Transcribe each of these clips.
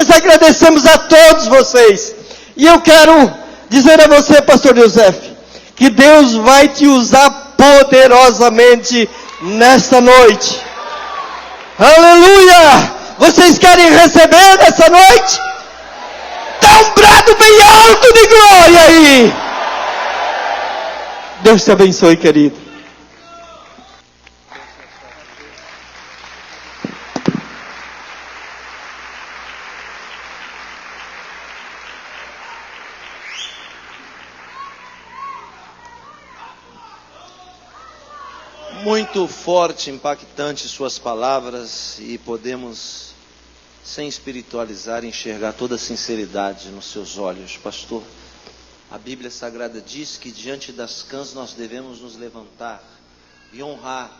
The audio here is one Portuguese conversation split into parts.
Nós agradecemos a todos vocês. E eu quero dizer a você, pastor Youssef, que Deus vai te usar poderosamente nesta noite. Aleluia! Vocês querem receber nessa noite? Dá um brado bem alto de glória aí! Deus te abençoe, querido. Muito forte, impactante suas palavras, e podemos, sem espiritualizar, enxergar toda a sinceridade nos seus olhos, pastor. A Bíblia Sagrada diz que diante das cãs nós devemos nos levantar e honrar.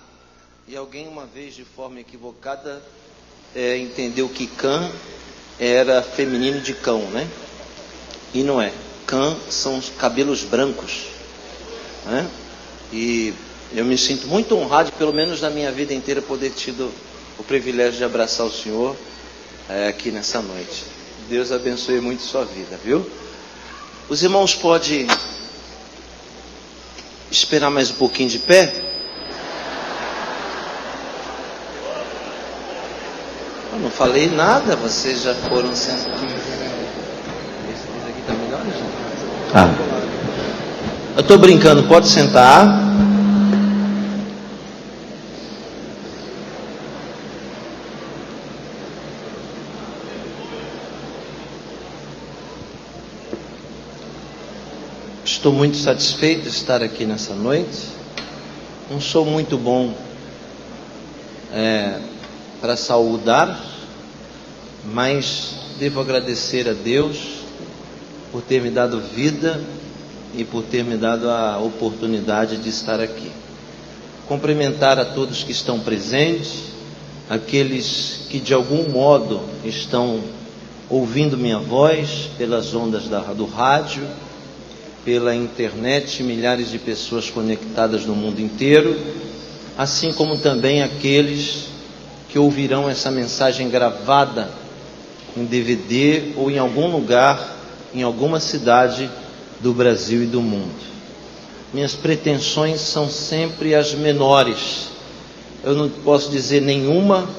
E alguém uma vez, de forma equivocada, entendeu que cã era feminino de cão, né? E não é. Cã são os cabelos brancos, né? E eu me sinto muito honrado, pelo menos na minha vida inteira, poder ter tido o privilégio de abraçar o senhor aqui nessa noite. Deus abençoe muito sua vida, viu? Os irmãos podem esperar mais um pouquinho de pé? Eu não falei nada, vocês já foram sentados. Esse aqui tá melhor, gente? Eu estou brincando, pode sentar. Estou muito satisfeito de estar aqui nessa noite. Não sou muito bom para saudar, mas devo agradecer a Deus por ter me dado vida e por ter me dado a oportunidade de estar aqui. Cumprimentar a todos que estão presentes, aqueles que de algum modo estão ouvindo minha voz pelas ondas do rádio, pela internet, milhares de pessoas conectadas no mundo inteiro, assim como também aqueles que ouvirão essa mensagem gravada em DVD ou em algum lugar, em alguma cidade do Brasil e do mundo. Minhas pretensões são sempre as menores. Eu não posso dizer nenhuma,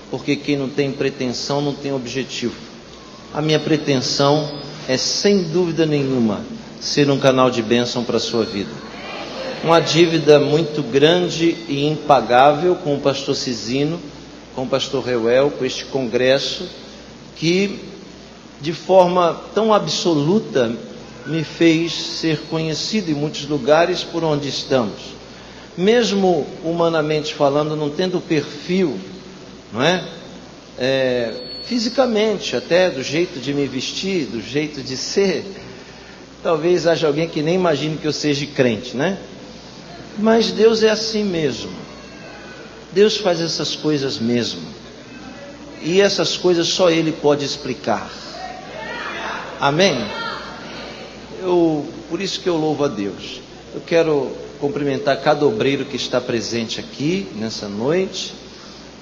porque quem não tem pretensão não tem objetivo. A minha pretensão é, sem dúvida nenhuma, ser um canal de bênção para a sua vida. Uma dívida muito grande e impagável com o pastor Cisino, com o pastor Reuel, com este congresso, que de forma tão absoluta me fez ser conhecido em muitos lugares por onde estamos. Mesmo humanamente falando, não tendo perfil, não é? Fisicamente, até do jeito de me vestir, do jeito de ser, talvez haja alguém que nem imagine que eu seja crente, né? Mas Deus é assim mesmo. Deus faz essas coisas mesmo. E essas coisas só Ele pode explicar. Amém? Por isso que eu louvo a Deus. Eu quero cumprimentar cada obreiro que está presente aqui nessa noite,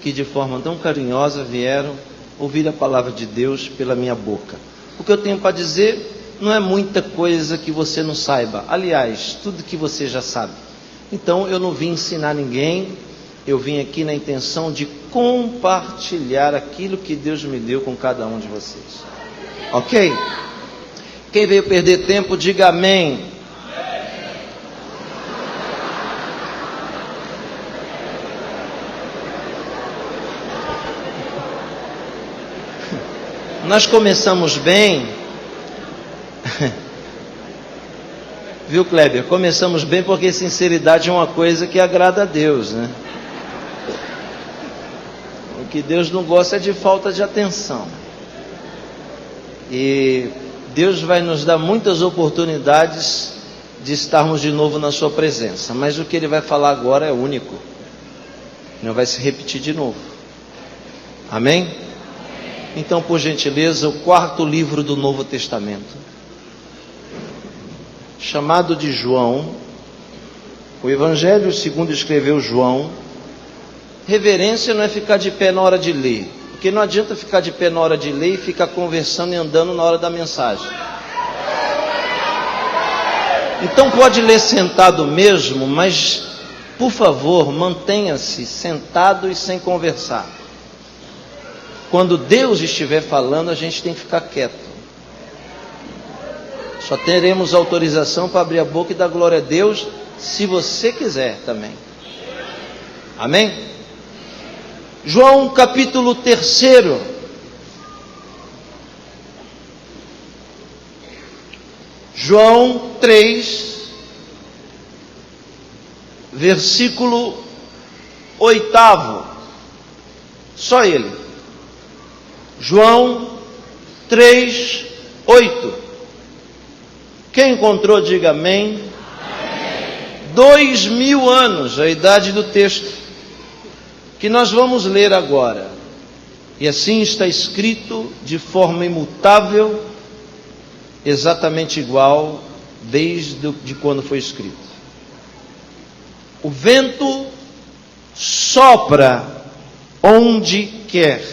que de forma tão carinhosa vieram ouvir a palavra de Deus pela minha boca. O que eu tenho para dizer não é muita coisa que você não saiba. Aliás, tudo que você já sabe. Então eu não vim ensinar ninguém. Eu vim aqui na intenção de compartilhar aquilo que Deus me deu com cada um de vocês. Ok? Quem veio perder tempo, diga amém. Nós começamos bem. Viu, Kleber? Começamos bem porque sinceridade é uma coisa que agrada a Deus, né? O que Deus não gosta é de falta de atenção. E Deus vai nos dar muitas oportunidades de estarmos de novo na sua presença. Mas o que Ele vai falar agora é único. Não vai se repetir de novo. Amém? Então, por gentileza, o 4º livro do Novo Testamento, chamado de João, o Evangelho segundo escreveu João. Reverência não é ficar de pé na hora de ler. Porque não adianta ficar de pé na hora de ler e ficar conversando e andando na hora da mensagem. Então pode ler sentado mesmo, mas, por favor, mantenha-se sentado e sem conversar. Quando Deus estiver falando, a gente tem que ficar quieto. Só teremos autorização para abrir a boca e dar glória a Deus, se você quiser também. Amém? João capítulo 3. João 3, versículo 8. Só ele. João 3, 8. Quem encontrou, diga amém. 2000 anos, a idade do texto, que nós vamos ler agora. E assim está escrito de forma imutável, exatamente igual desde quando foi escrito. O vento sopra onde quer.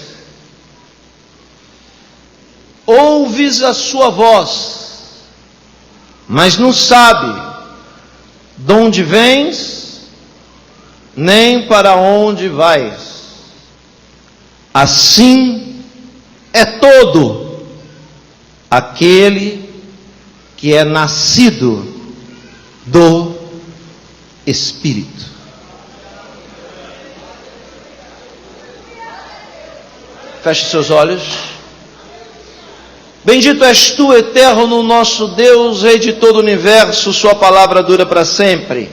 Ouves a sua voz, mas não sabe de onde vens, nem para onde vais. Assim é todo aquele que é nascido do Espírito. Feche seus olhos. Bendito és tu, eterno nosso Deus, Rei de todo o universo, sua palavra dura para sempre.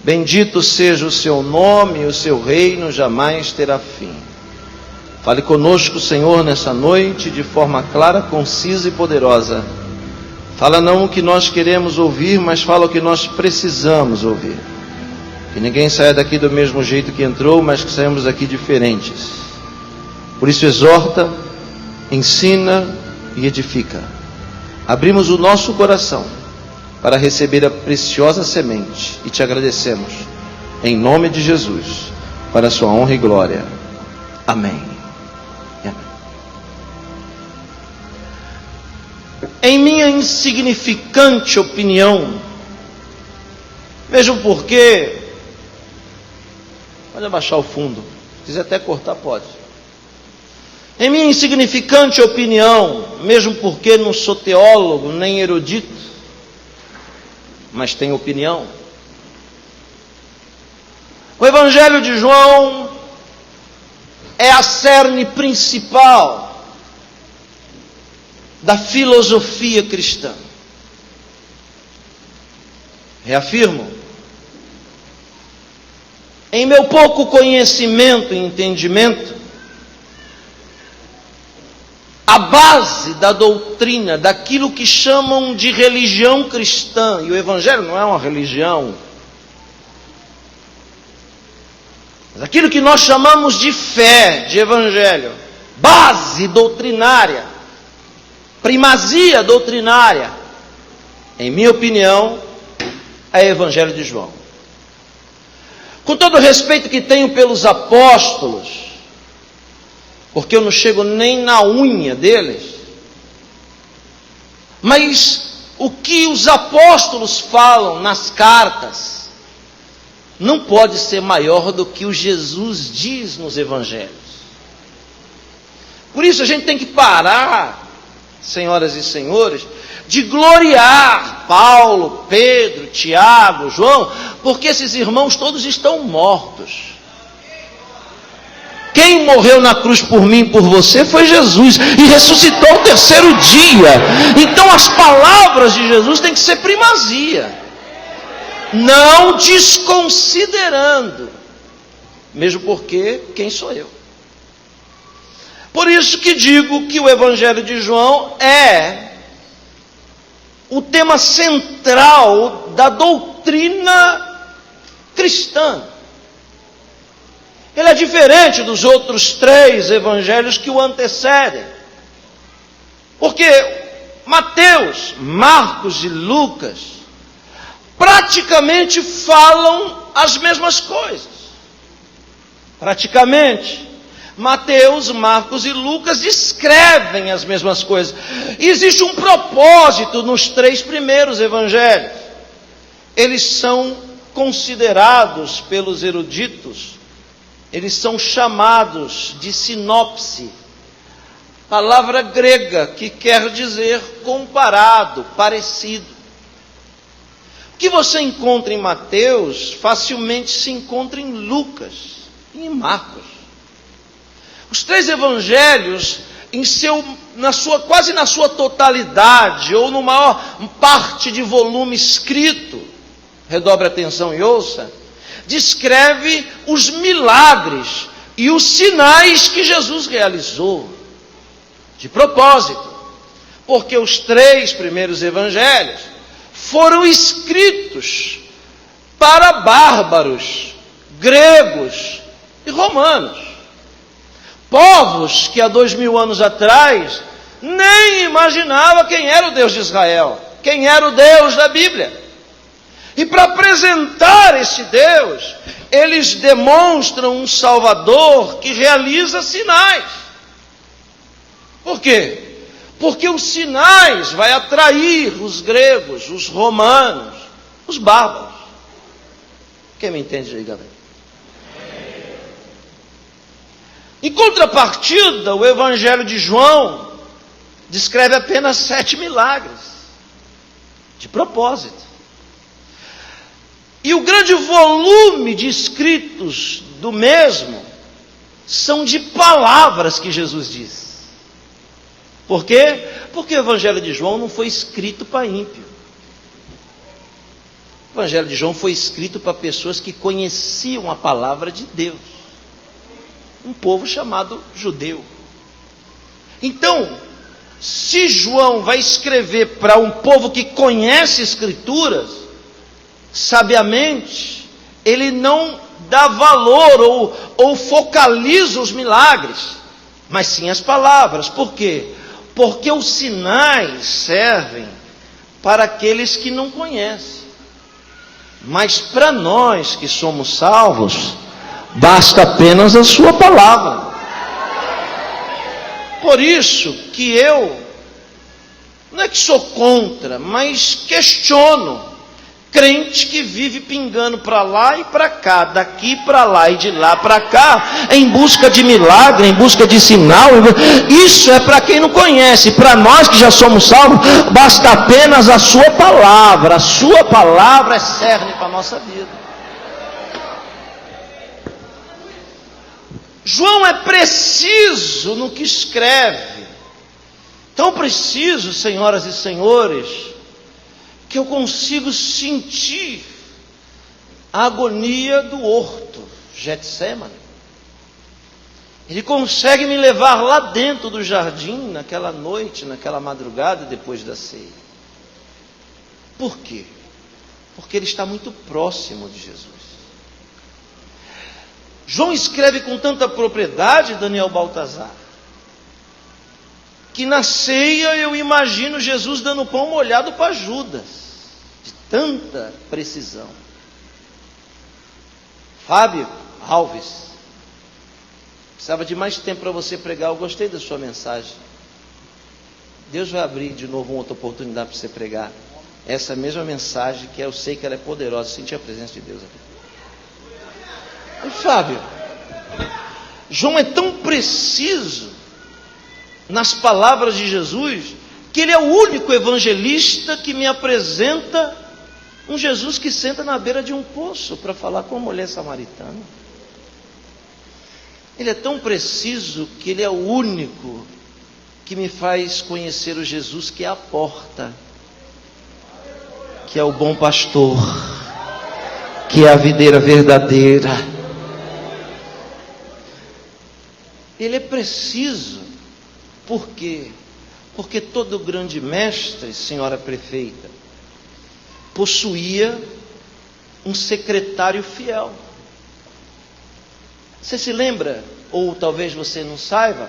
Bendito seja o seu nome, o seu reino jamais terá fim. Fale conosco, Senhor, nessa noite, de forma clara, concisa e poderosa. Fala não o que nós queremos ouvir, mas fala o que nós precisamos ouvir. Que ninguém saia daqui do mesmo jeito que entrou, mas que saímos daqui diferentes. Por isso exorta, ensina e edifica. Abrimos o nosso coração para receber a preciosa semente e te agradecemos em nome de Jesus, para a sua honra e glória. Amém. Amém. Em minha insignificante opinião, mesmo porque, pode abaixar o fundo, se quiser até cortar, pode. Em minha insignificante opinião, mesmo porque não sou teólogo nem erudito, mas tenho opinião, o Evangelho de João é a cerne principal da filosofia cristã. Reafirmo, em meu pouco conhecimento e entendimento, a base da doutrina, daquilo que chamam de religião cristã, e o Evangelho não é uma religião, mas aquilo que nós chamamos de fé, de Evangelho, base doutrinária, primazia doutrinária, em minha opinião, é o Evangelho de João. Com todo o respeito que tenho pelos apóstolos, porque eu não chego nem na unha deles, mas o que os apóstolos falam nas cartas não pode ser maior do que o Jesus diz nos evangelhos. Por isso a gente tem que parar, senhoras e senhores, de gloriar Paulo, Pedro, Tiago, João, porque esses irmãos todos estão mortos. Quem morreu na cruz por mim e por você foi Jesus, e ressuscitou ao terceiro dia. Então as palavras de Jesus têm que ser primazia, não desconsiderando, mesmo porque quem sou eu? Por isso que digo que o Evangelho de João é o tema central da doutrina cristã. Ele é diferente dos outros 3 evangelhos que o antecedem. Porque Mateus, Marcos e Lucas praticamente falam as mesmas coisas. Praticamente. Mateus, Marcos e Lucas descrevem as mesmas coisas. E existe um propósito nos 3 primeiros evangelhos. Eles são considerados pelos eruditos, eles são chamados de sinopse, palavra grega que quer dizer comparado, parecido. O que você encontra em Mateus, facilmente se encontra em Lucas e em Marcos. Os 3 evangelhos, quase na sua totalidade, ou no maior parte de volume escrito, redobre a atenção e ouça, descreve os milagres e os sinais que Jesus realizou, de propósito, porque os 3 primeiros evangelhos foram escritos para bárbaros, gregos e romanos, povos que há 2000 anos atrás nem imaginavam quem era o Deus de Israel, quem era o Deus da Bíblia. E para apresentar esse Deus, eles demonstram um Salvador que realiza sinais. Por quê? Porque os sinais vai atrair os gregos, os romanos, os bárbaros. Quem me entende aí, galera? Em contrapartida, o Evangelho de João descreve apenas 7 milagres, de propósito. E o grande volume de escritos do mesmo são de palavras que Jesus diz. Por quê? Porque o Evangelho de João não foi escrito para ímpio. O Evangelho de João foi escrito para pessoas que conheciam a palavra de Deus. Um povo chamado judeu. Então, se João vai escrever para um povo que conhece Escrituras, sabiamente, ele não dá valor ou focaliza os milagres, mas sim as palavras. Por quê? Porque os sinais servem para aqueles que não conhecem. Mas para nós que somos salvos, basta apenas a sua palavra. Por isso que eu, não é que sou contra, mas questiono crente que vive pingando para lá e para cá, daqui para lá e de lá para cá, em busca de milagre, em busca de sinal. Isso é para quem não conhece. Para nós que já somos salvos, basta apenas a sua palavra. A sua palavra é cerne para a nossa vida. João é preciso no que escreve, tão preciso, senhoras e senhores, que eu consigo sentir a agonia do horto, Getsêmani. Ele consegue me levar lá dentro do jardim, naquela noite, naquela madrugada, depois da ceia. Por quê? Porque ele está muito próximo de Jesus. João escreve com tanta propriedade, Daniel Baltazar, que na ceia eu imagino Jesus dando pão molhado para Judas, de tanta precisão. Fábio Alves, precisava de mais tempo para você pregar, eu gostei da sua mensagem. Deus vai abrir de novo uma outra oportunidade para você pregar essa mesma mensagem, que eu sei que ela é poderosa, sentir a presença de Deus aqui. E Fábio, João é tão preciso nas palavras de Jesus, que ele é o único evangelista que me apresenta um Jesus que senta na beira de um poço para falar com a mulher samaritana. Ele é tão preciso que ele é o único que me faz conhecer o Jesus que é a porta, que é o bom pastor, que é a videira verdadeira. Ele é preciso. Por quê? Porque todo grande mestre, senhora prefeita, possuía um secretário fiel. Você se lembra, ou talvez você não saiba,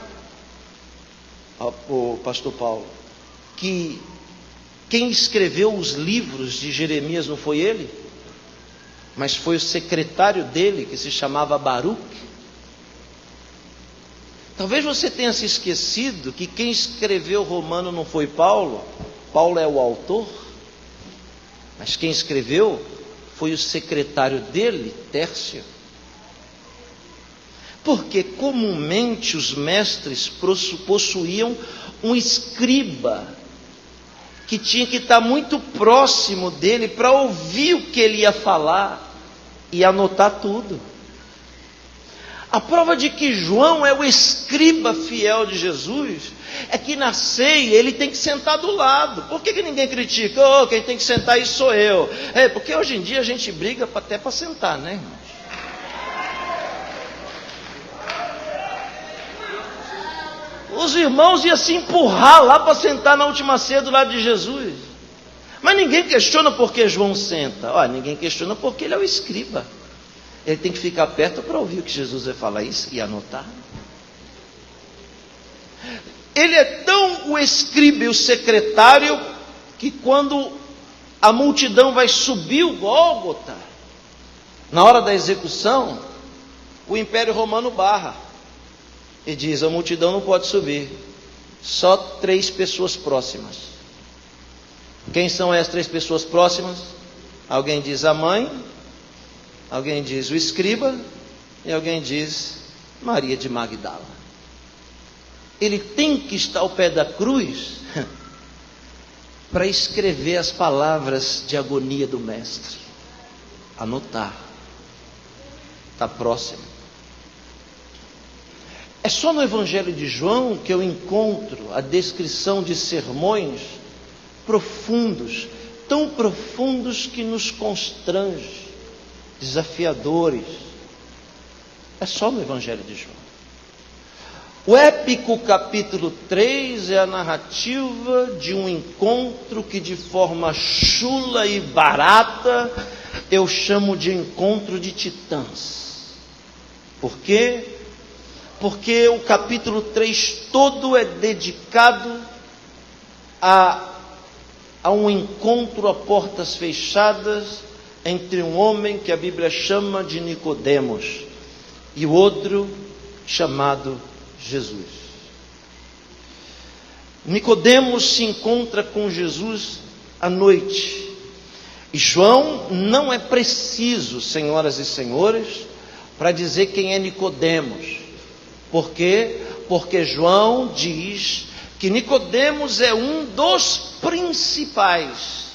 o pastor Paulo, que quem escreveu os livros de Jeremias não foi ele, mas foi o secretário dele, que se chamava Baruque. Talvez você tenha se esquecido que quem escreveu Romano não foi Paulo. Paulo é o autor. Mas quem escreveu foi o secretário dele, Tércio. Porque comumente os mestres possuíam um escriba que tinha que estar muito próximo dele para ouvir o que ele ia falar e anotar tudo. A prova de que João é o escriba fiel de Jesus é que na ceia ele tem que sentar do lado. Por que ninguém critica? Oh, quem tem que sentar aí sou eu. Porque hoje em dia a gente briga até para sentar, né, irmãos? Os irmãos iam se empurrar lá para sentar na última ceia do lado de Jesus. Mas ninguém questiona por que João senta. Olha, ninguém questiona porque ele é o escriba. Ele tem que ficar perto para ouvir o que Jesus vai falar isso e anotar. Ele é tão o escriba e o secretário que quando a multidão vai subir o Gólgota, na hora da execução, o Império Romano barra e diz: a multidão não pode subir, só 3 pessoas próximas. Quem são as 3 pessoas próximas? Alguém diz a mãe, alguém diz o escriba e alguém diz Maria de Magdala. Ele tem que estar ao pé da cruz para escrever as palavras de agonia do mestre, anotar, está próximo. É só no Evangelho de João que eu encontro a descrição de sermões profundos, tão profundos que nos constrange, desafiadores. É só no Evangelho de João. O épico capítulo 3 é a narrativa de um encontro que de forma chula e barata eu chamo de encontro de titãs. Por quê? Porque o capítulo 3 todo é dedicado a um encontro a portas fechadas entre um homem que a Bíblia chama de Nicodemos e o outro chamado Jesus. Nicodemos se encontra com Jesus à noite. E João não é preciso, senhoras e senhores, para dizer quem é Nicodemos. Por quê? Porque João diz que Nicodemos é um dos principais.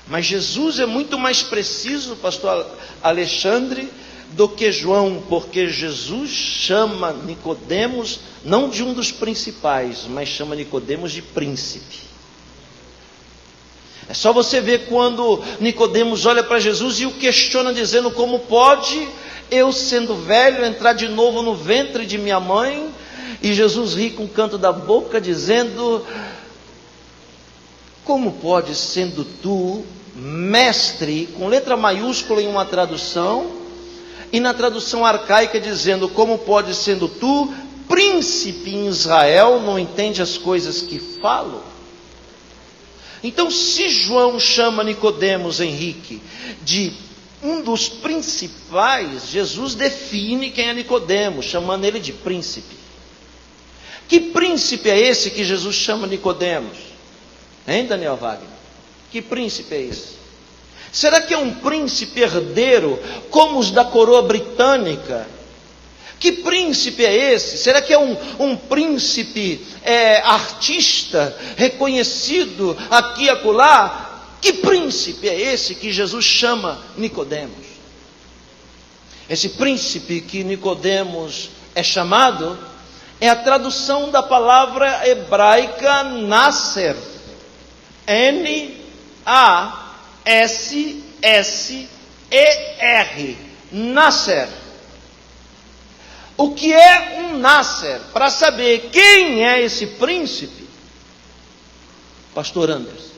Mas Jesus é muito mais preciso, pastor Alexandre, do que João, porque Jesus chama Nicodemos não de um dos principais, mas chama Nicodemos de príncipe. É só você ver quando Nicodemos olha para Jesus e o questiona dizendo: como pode eu, sendo velho, entrar de novo no ventre de minha mãe? E Jesus ri com o canto da boca dizendo: como pode, sendo tu mestre, com letra maiúscula em uma tradução, e na tradução arcaica dizendo: como pode, sendo tu príncipe em Israel, não entende as coisas que falo? Então, se João chama Nicodemos, Henrique, de um dos principais, Jesus define quem é Nicodemos, chamando ele de príncipe. Que príncipe é esse que Jesus chama Nicodemos? Hein, Daniel Wagner? Que príncipe é esse? Será que é um príncipe herdeiro, como os da coroa britânica? Que príncipe é esse? Será que é um príncipe artista, reconhecido aqui e acolá? Que príncipe é esse que Jesus chama Nicodemos? Esse príncipe que Nicodemos é chamado é a tradução da palavra hebraica Nasser. N-A-S-S-E-R. Nasser. O que é um Nasser? Para saber quem é esse príncipe, pastor Anderson,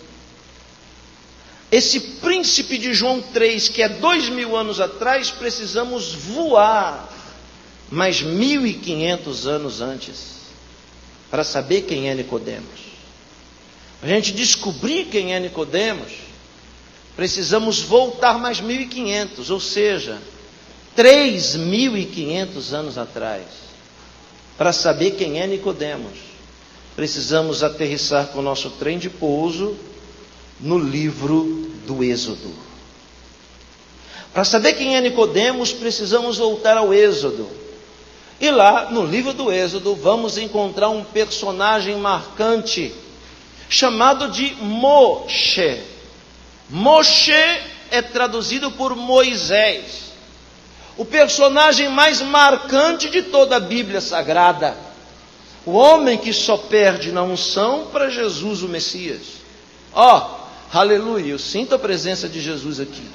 esse príncipe de João 3, que é 2000 anos atrás, precisamos voar mais 1500 anos antes, para saber quem é Nicodemos. Para a gente descobrir quem é Nicodemos, precisamos voltar mais 1500, ou seja, 3500 anos atrás. Para saber quem é Nicodemos, precisamos aterrissar com o nosso trem de pouso no livro do Êxodo. Para saber quem é Nicodemos, precisamos voltar ao Êxodo. E lá, no livro do Êxodo, vamos encontrar um personagem marcante, chamado de Moshe. Moshe é traduzido por Moisés, o personagem mais marcante de toda a Bíblia Sagrada. O homem que só perde na unção para Jesus o Messias. Aleluia, eu sinto a presença de Jesus aqui.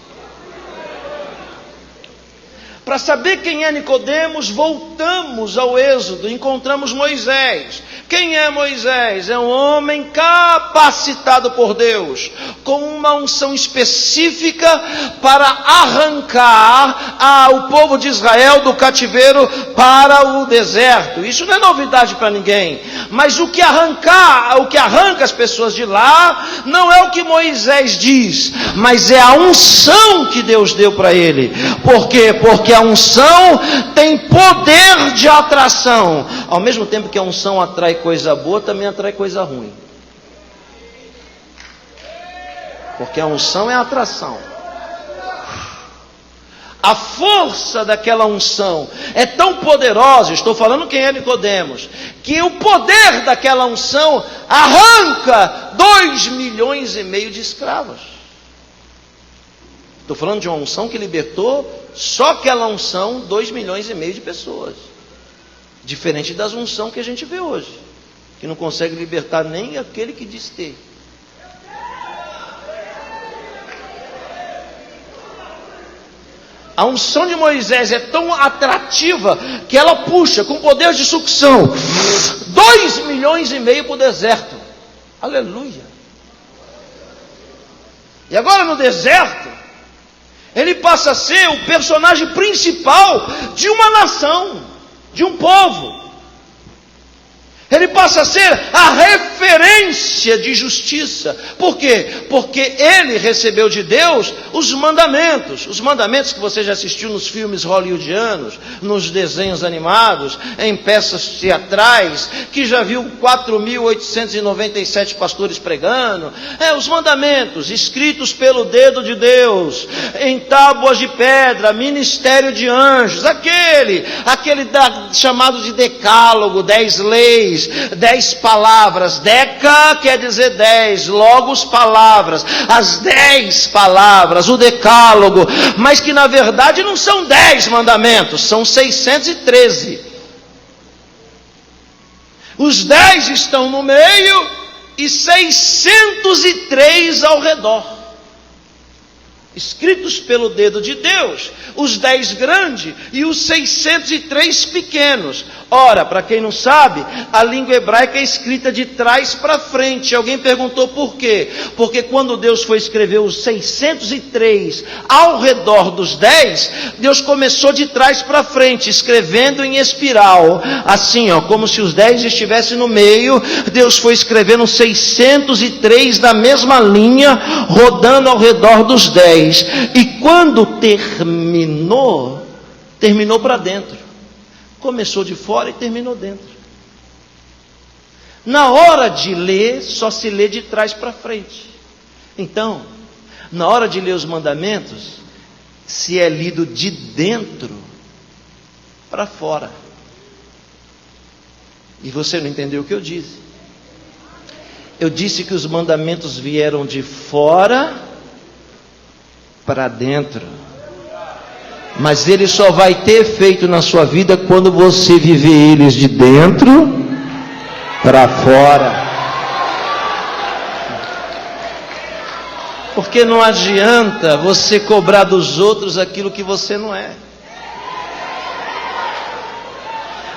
Para saber quem é Nicodemos, voltamos ao Êxodo, encontramos Moisés. Quem é Moisés? É um homem capacitado por Deus, com uma unção específica para arrancar o povo de Israel do cativeiro para o deserto. Isso não é novidade para ninguém, mas o que arranca as pessoas de lá, não é o que Moisés diz, mas é a unção que Deus deu para ele. Por quê? Porque a unção tem poder de atração. Ao mesmo tempo que a unção atrai coisa boa, também atrai coisa ruim. Porque a unção é a atração. A força daquela unção é tão poderosa, estou falando quem é Nicodemos, que o poder daquela unção arranca 2,5 milhões de escravos. Estou falando de uma unção que libertou, só aquela unção, 2,5 milhões de pessoas. Diferente das unções que a gente vê hoje, que não consegue libertar nem aquele que diz ter. A unção de Moisés é tão atrativa que ela puxa com poder de sucção 2,5 milhões para o deserto. Aleluia. E agora no deserto, ele passa a ser o personagem principal de uma nação, de um povo. Ele passa a ser a referência de justiça. Por quê? Porque ele recebeu de Deus os mandamentos que você já assistiu nos filmes hollywoodianos, nos desenhos animados, em peças teatrais, que já viu 4.897 pastores pregando. Os mandamentos escritos pelo dedo de Deus, em tábuas de pedra, ministério de anjos, aquele chamado de decálogo, 10 leis, 10 palavras. Deca quer dizer 10, logos palavras, as 10 palavras, o decálogo, mas que na verdade não são 10 mandamentos, são 613. Os 10 estão no meio e 603 ao redor, escritos pelo dedo de Deus, os 10 grandes e os 603 pequenos. Ora, para quem não sabe, a língua hebraica é escrita de trás para frente. Alguém perguntou por quê? Porque quando Deus foi escrever os 603 ao redor dos 10, Deus começou de trás para frente, escrevendo em espiral, assim, como se os 10 estivessem no meio. Deus foi escrevendo 603 na mesma linha, rodando ao redor dos 10. E quando terminou para dentro. Começou de fora e terminou dentro. Na hora de ler, só se lê de trás para frente. Então, na hora de ler os mandamentos, se é lido de dentro para fora. E você não entendeu o que eu disse? Eu disse que os mandamentos vieram de fora para dentro. Mas ele só vai ter efeito na sua vida quando você viver eles de dentro para fora. Porque não adianta você cobrar dos outros aquilo que você não é.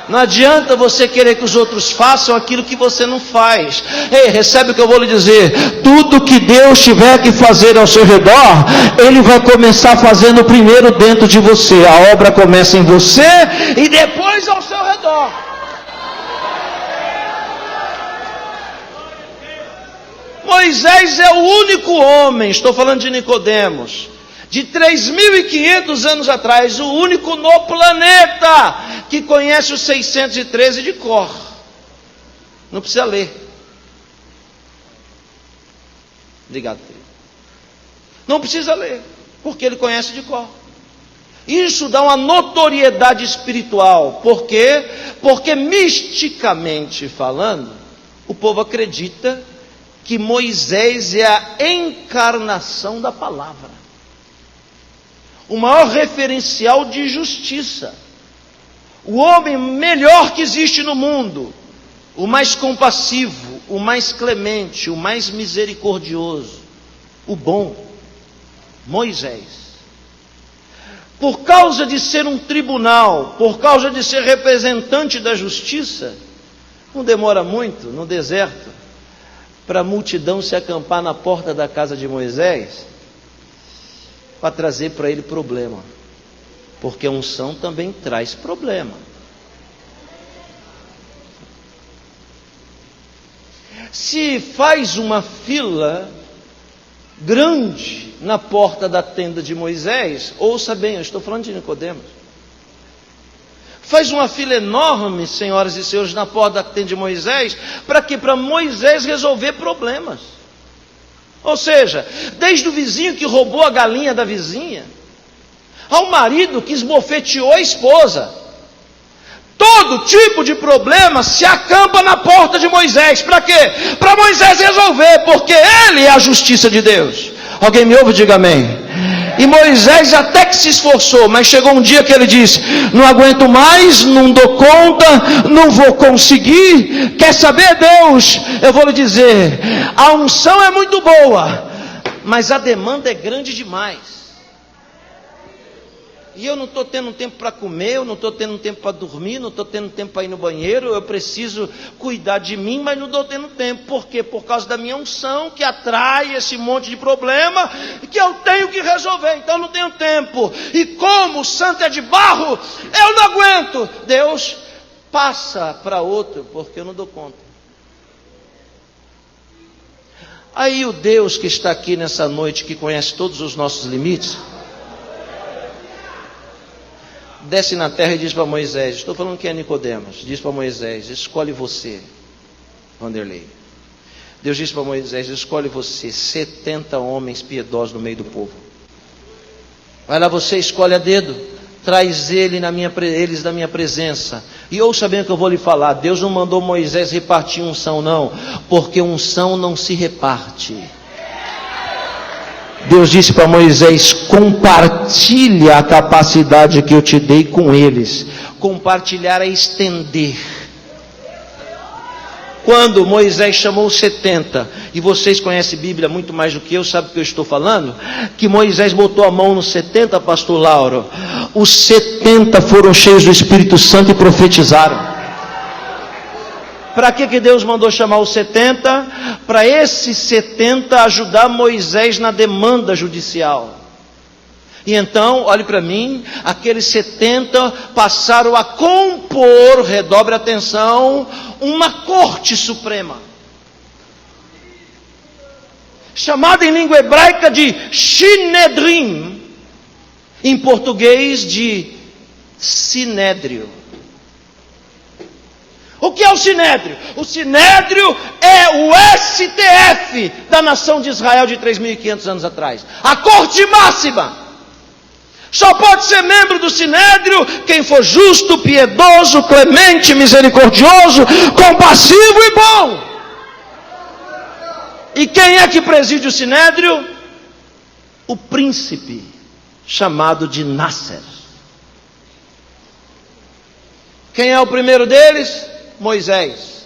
Não adianta você querer que os outros façam aquilo que você não faz. Ei, recebe o que eu vou lhe dizer. Tudo que Deus tiver que fazer ao seu redor, Ele vai começar fazendo primeiro dentro de você. A obra começa em você e depois ao seu redor. Moisés é o único homem, estou falando de Nicodemos, de 3.500 anos atrás, o único no planeta que conhece os 613 de cor. Não precisa ler. Obrigado, querido. Não precisa ler, porque ele conhece de cor. Isso dá uma notoriedade espiritual. Por quê? Porque misticamente falando, o povo acredita que Moisés é a encarnação da palavra. O maior referencial de justiça. O homem melhor que existe no mundo. O mais compassivo, o mais clemente, o mais misericordioso. O bom. Moisés. Por causa de ser um tribunal, por causa de ser representante da justiça, não demora muito no deserto para a multidão se acampar na porta da casa de Moisés para trazer para ele problema, porque a unção também traz problema. Se faz uma fila grande na porta da tenda de Moisés, ouça bem, eu estou falando de Nicodemos. Faz uma fila enorme, senhoras e senhores, na porta da tenda de Moisés, para quê? Para Moisés resolver problemas. Ou seja, desde o vizinho que roubou a galinha da vizinha, ao marido que esbofeteou a esposa, todo tipo de problema se acampa na porta de Moisés. Para quê? Para Moisés resolver, porque ele é a justiça de Deus. Alguém me ouve? Diga amém. E Moisés até que se esforçou, mas chegou um dia que ele disse: não aguento mais, não dou conta, não vou conseguir. Quer saber, Deus? Eu vou lhe dizer, a unção é muito boa, mas a demanda é grande demais. E eu não estou tendo tempo para comer, eu não estou tendo tempo para dormir, não estou tendo tempo para ir no banheiro, eu preciso cuidar de mim, mas não estou tendo tempo. Por quê? Por causa da minha unção, que atrai esse monte de problema, que eu tenho que resolver, então eu não tenho tempo. E como o santo é de barro, eu não aguento. Deus, passa para outro, porque eu não dou conta. Aí o Deus que está aqui nessa noite, que conhece todos os nossos limites, desce na terra e diz para Moisés, estou falando que é Nicodemos, diz para Moisés, escolhe você, Vanderlei. Deus disse para Moisés, escolhe você 70 homens piedosos no meio do povo. Vai lá, você escolhe a dedo, traz eles na minha presença. E ouça bem o que eu vou lhe falar, Deus não mandou Moisés repartir unção não, porque unção não se reparte. Deus disse para Moisés, compartilha a capacidade que eu te dei com eles. Compartilhar é estender. Quando Moisés chamou os 70, e vocês conhecem a Bíblia muito mais do que eu, sabem o que eu estou falando? Que Moisés botou a mão nos 70, pastor Lauro. Os 70 foram cheios do Espírito Santo e profetizaram. Para que Deus mandou chamar os 70? Para esses 70 ajudar Moisés na demanda judicial. E então, olhe para mim, aqueles 70 passaram a compor, redobre a atenção, uma corte suprema. Chamada em língua hebraica de Sinedrim, em português de Sinédrio. O que é o Sinédrio? O Sinédrio é o STF da nação de Israel de 3.500 anos atrás. A corte máxima. Só pode ser membro do Sinédrio quem for justo, piedoso, clemente, misericordioso, compassivo e bom. E quem é que preside o Sinédrio? O príncipe, chamado de Nasser. Quem é o primeiro deles? Moisés.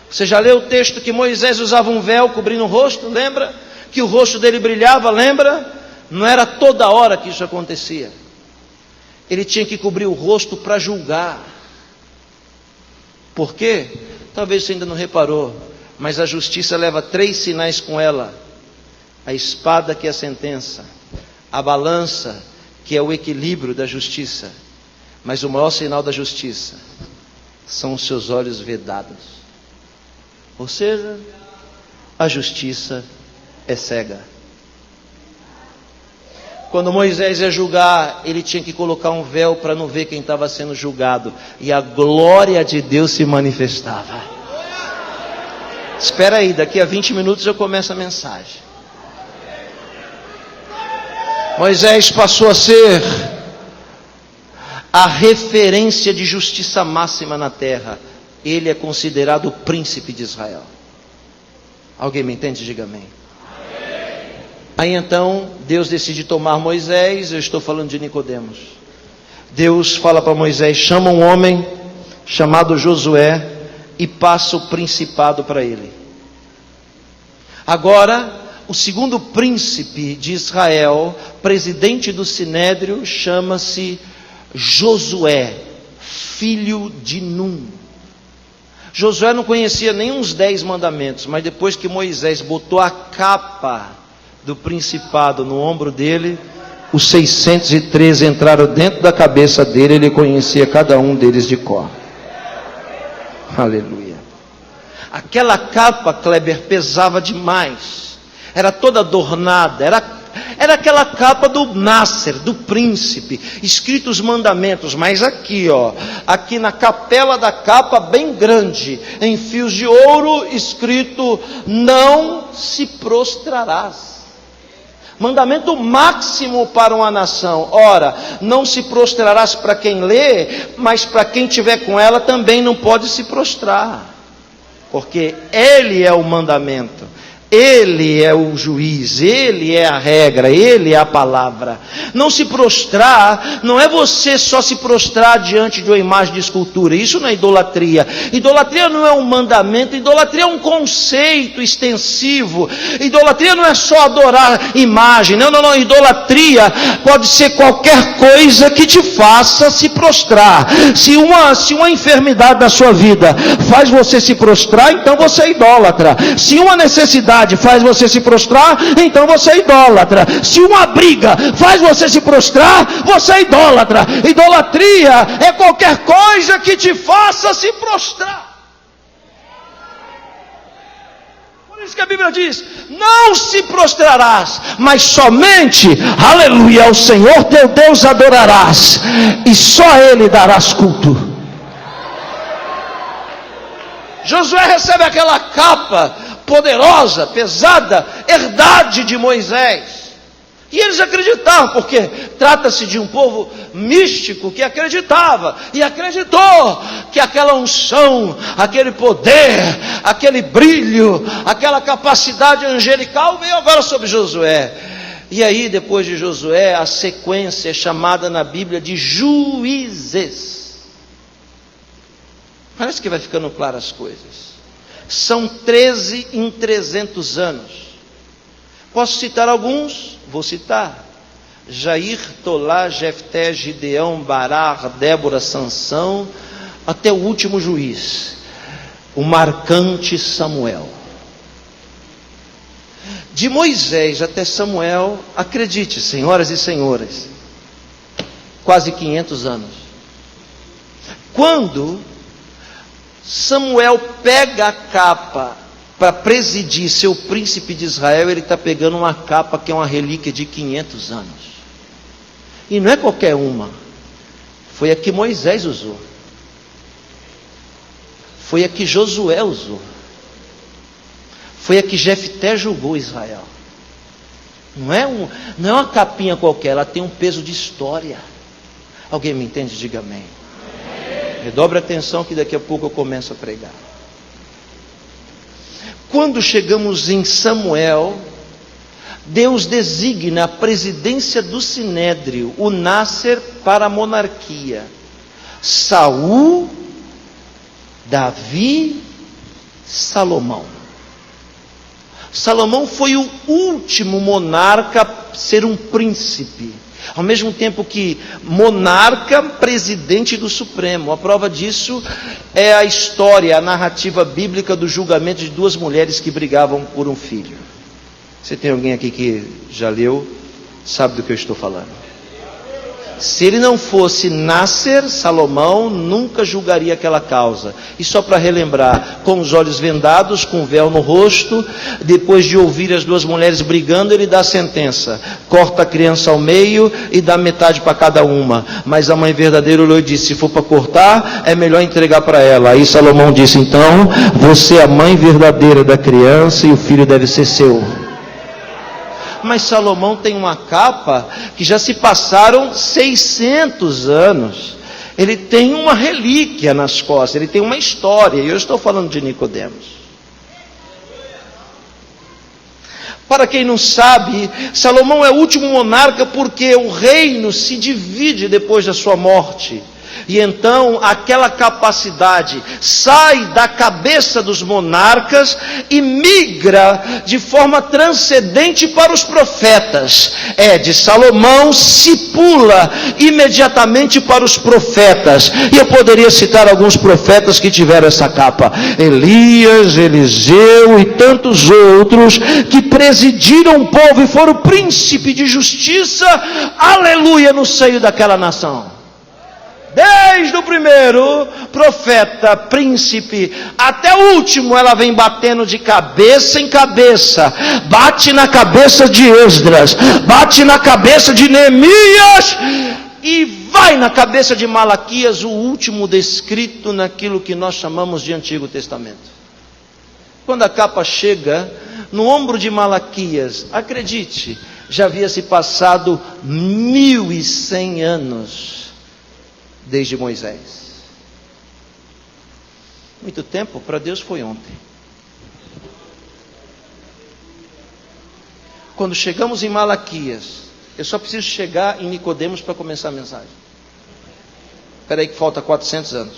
Você já leu o texto que Moisés usava um véu cobrindo o rosto, lembra? Que o rosto dele brilhava, lembra? Não era toda hora que isso acontecia. Ele tinha que cobrir o rosto para julgar. Por quê? Talvez você ainda não reparou, mas a justiça leva 3 sinais com ela: a espada, que é a sentença, a balança, que é o equilíbrio da justiça, mas o maior sinal da justiça são os seus olhos vedados. Ou seja, a justiça é cega. Quando Moisés ia julgar, ele tinha que colocar um véu para não ver quem estava sendo julgado. E a glória de Deus se manifestava. Espera aí, daqui a 20 minutos eu começo a mensagem. Moisés passou a ser a referência de justiça máxima na terra. Ele é considerado o príncipe de Israel. Alguém me entende? Diga amém. Aí então, Deus decide tomar Moisés. Eu estou falando de Nicodemos. Deus fala para Moisés: chama um homem chamado Josué e passa o principado para ele. Agora, o segundo príncipe de Israel, presidente do Sinédrio, chama-se Josué, filho de Num. Josué não conhecia nem uns 10 mandamentos, mas depois que Moisés botou a capa do principado no ombro dele, os 613 entraram dentro da cabeça dele. Ele conhecia cada um deles de cor. Aleluia. Aquela capa, Kleber, pesava demais, era toda adornada, era aquela capa do Nasser, do príncipe, escrito os mandamentos, mas aqui, aqui na capela da capa, bem grande, em fios de ouro, escrito: não se prostrarás. Mandamento máximo para uma nação. Ora, não se prostrarás para quem lê, mas para quem tiver com ela também não pode se prostrar, porque ele é o mandamento, ele é o juiz, ele é a regra, ele é a palavra. Não se prostrar não é você só se prostrar diante de uma imagem de escultura. Isso não é idolatria. Idolatria não é um mandamento, idolatria é um conceito extensivo. Idolatria não é só adorar imagem. Não. Idolatria pode ser qualquer coisa que te faça se prostrar. Se uma enfermidade da sua vida faz você se prostrar, então você é idólatra. Se uma necessidade faz você se prostrar, então você é idólatra. Se uma briga faz você se prostrar, você é idólatra. Idolatria é qualquer coisa que te faça se prostrar. Por isso que a Bíblia diz: não se prostrarás, mas somente, aleluia, ao Senhor teu Deus adorarás, e só Ele darás culto. Josué recebe aquela capa poderosa, pesada, herdade de Moisés. E eles acreditavam, porque trata-se de um povo místico que acreditava e acreditou que aquela unção, aquele poder, aquele brilho, aquela capacidade angelical veio agora sobre Josué. E aí, depois de Josué, a sequência é chamada na Bíblia de Juízes. Parece que vai ficando claras as coisas. São 13 em 300 anos. Posso citar alguns? Vou citar: Jair, Tolá, Jefté, Gideão, Barar, Débora, Sansão, até o último juiz, o marcante Samuel. De Moisés até Samuel, acredite, senhoras e senhores, quase 500 anos. Quando Samuel pega a capa para presidir ser o príncipe de Israel, ele está pegando uma capa que é uma relíquia de 500 anos. E não é qualquer uma. Foi a que Moisés usou. Foi a que Josué usou. Foi a que Jefté julgou Israel. Não é uma capinha qualquer, ela tem um peso de história. Alguém me entende? Diga amém. Redobre a atenção que daqui a pouco eu começo a pregar. Quando chegamos em Samuel, Deus designa a presidência do Sinédrio, o Nasser, para a monarquia. Saul, Davi, Salomão. Salomão foi o último monarca a ser um príncipe. Ao mesmo tempo que monarca, presidente do Supremo. A prova disso é a história, a narrativa bíblica do julgamento de 2 mulheres que brigavam por um filho. Você tem alguém aqui que já leu, sabe do que eu estou falando? se ele não fosse Nasser, Salomão nunca julgaria aquela causa. E só para relembrar, com os olhos vendados, com o véu no rosto, depois de ouvir as duas mulheres brigando, ele dá a sentença: corta a criança ao meio e dá metade para cada uma. Mas a mãe verdadeira olhou e disse: se for para cortar, é melhor entregar para ela. Aí Salomão disse: então, você é a mãe verdadeira da criança e o filho deve ser seu. Mas Salomão tem uma capa que já se passaram 600 anos. Ele tem uma relíquia nas costas, ele tem uma história. E eu estou falando de Nicodemos. Para quem não sabe, Salomão é o último monarca porque o reino se divide depois da sua morte. E então aquela capacidade sai da cabeça dos monarcas e migra de forma transcendente para os profetas. De Salomão se pula imediatamente para os profetas. E eu poderia citar alguns profetas que tiveram essa capa: Elias, Eliseu e tantos outros que presidiram o povo e foram príncipe de justiça, aleluia, no seio daquela nação. Desde o primeiro profeta, príncipe, até o último, ela vem batendo de cabeça em cabeça. Bate na cabeça de Esdras, bate na cabeça de Neemias e vai na cabeça de Malaquias, o último descrito naquilo que nós chamamos de Antigo Testamento. Quando a capa chega no ombro de Malaquias, acredite, já havia se passado 1100 anos desde Moisés. Muito tempo para Deus foi ontem. Quando chegamos em Malaquias, eu só preciso chegar em Nicodemos para começar a mensagem. Espera aí que falta 400 anos.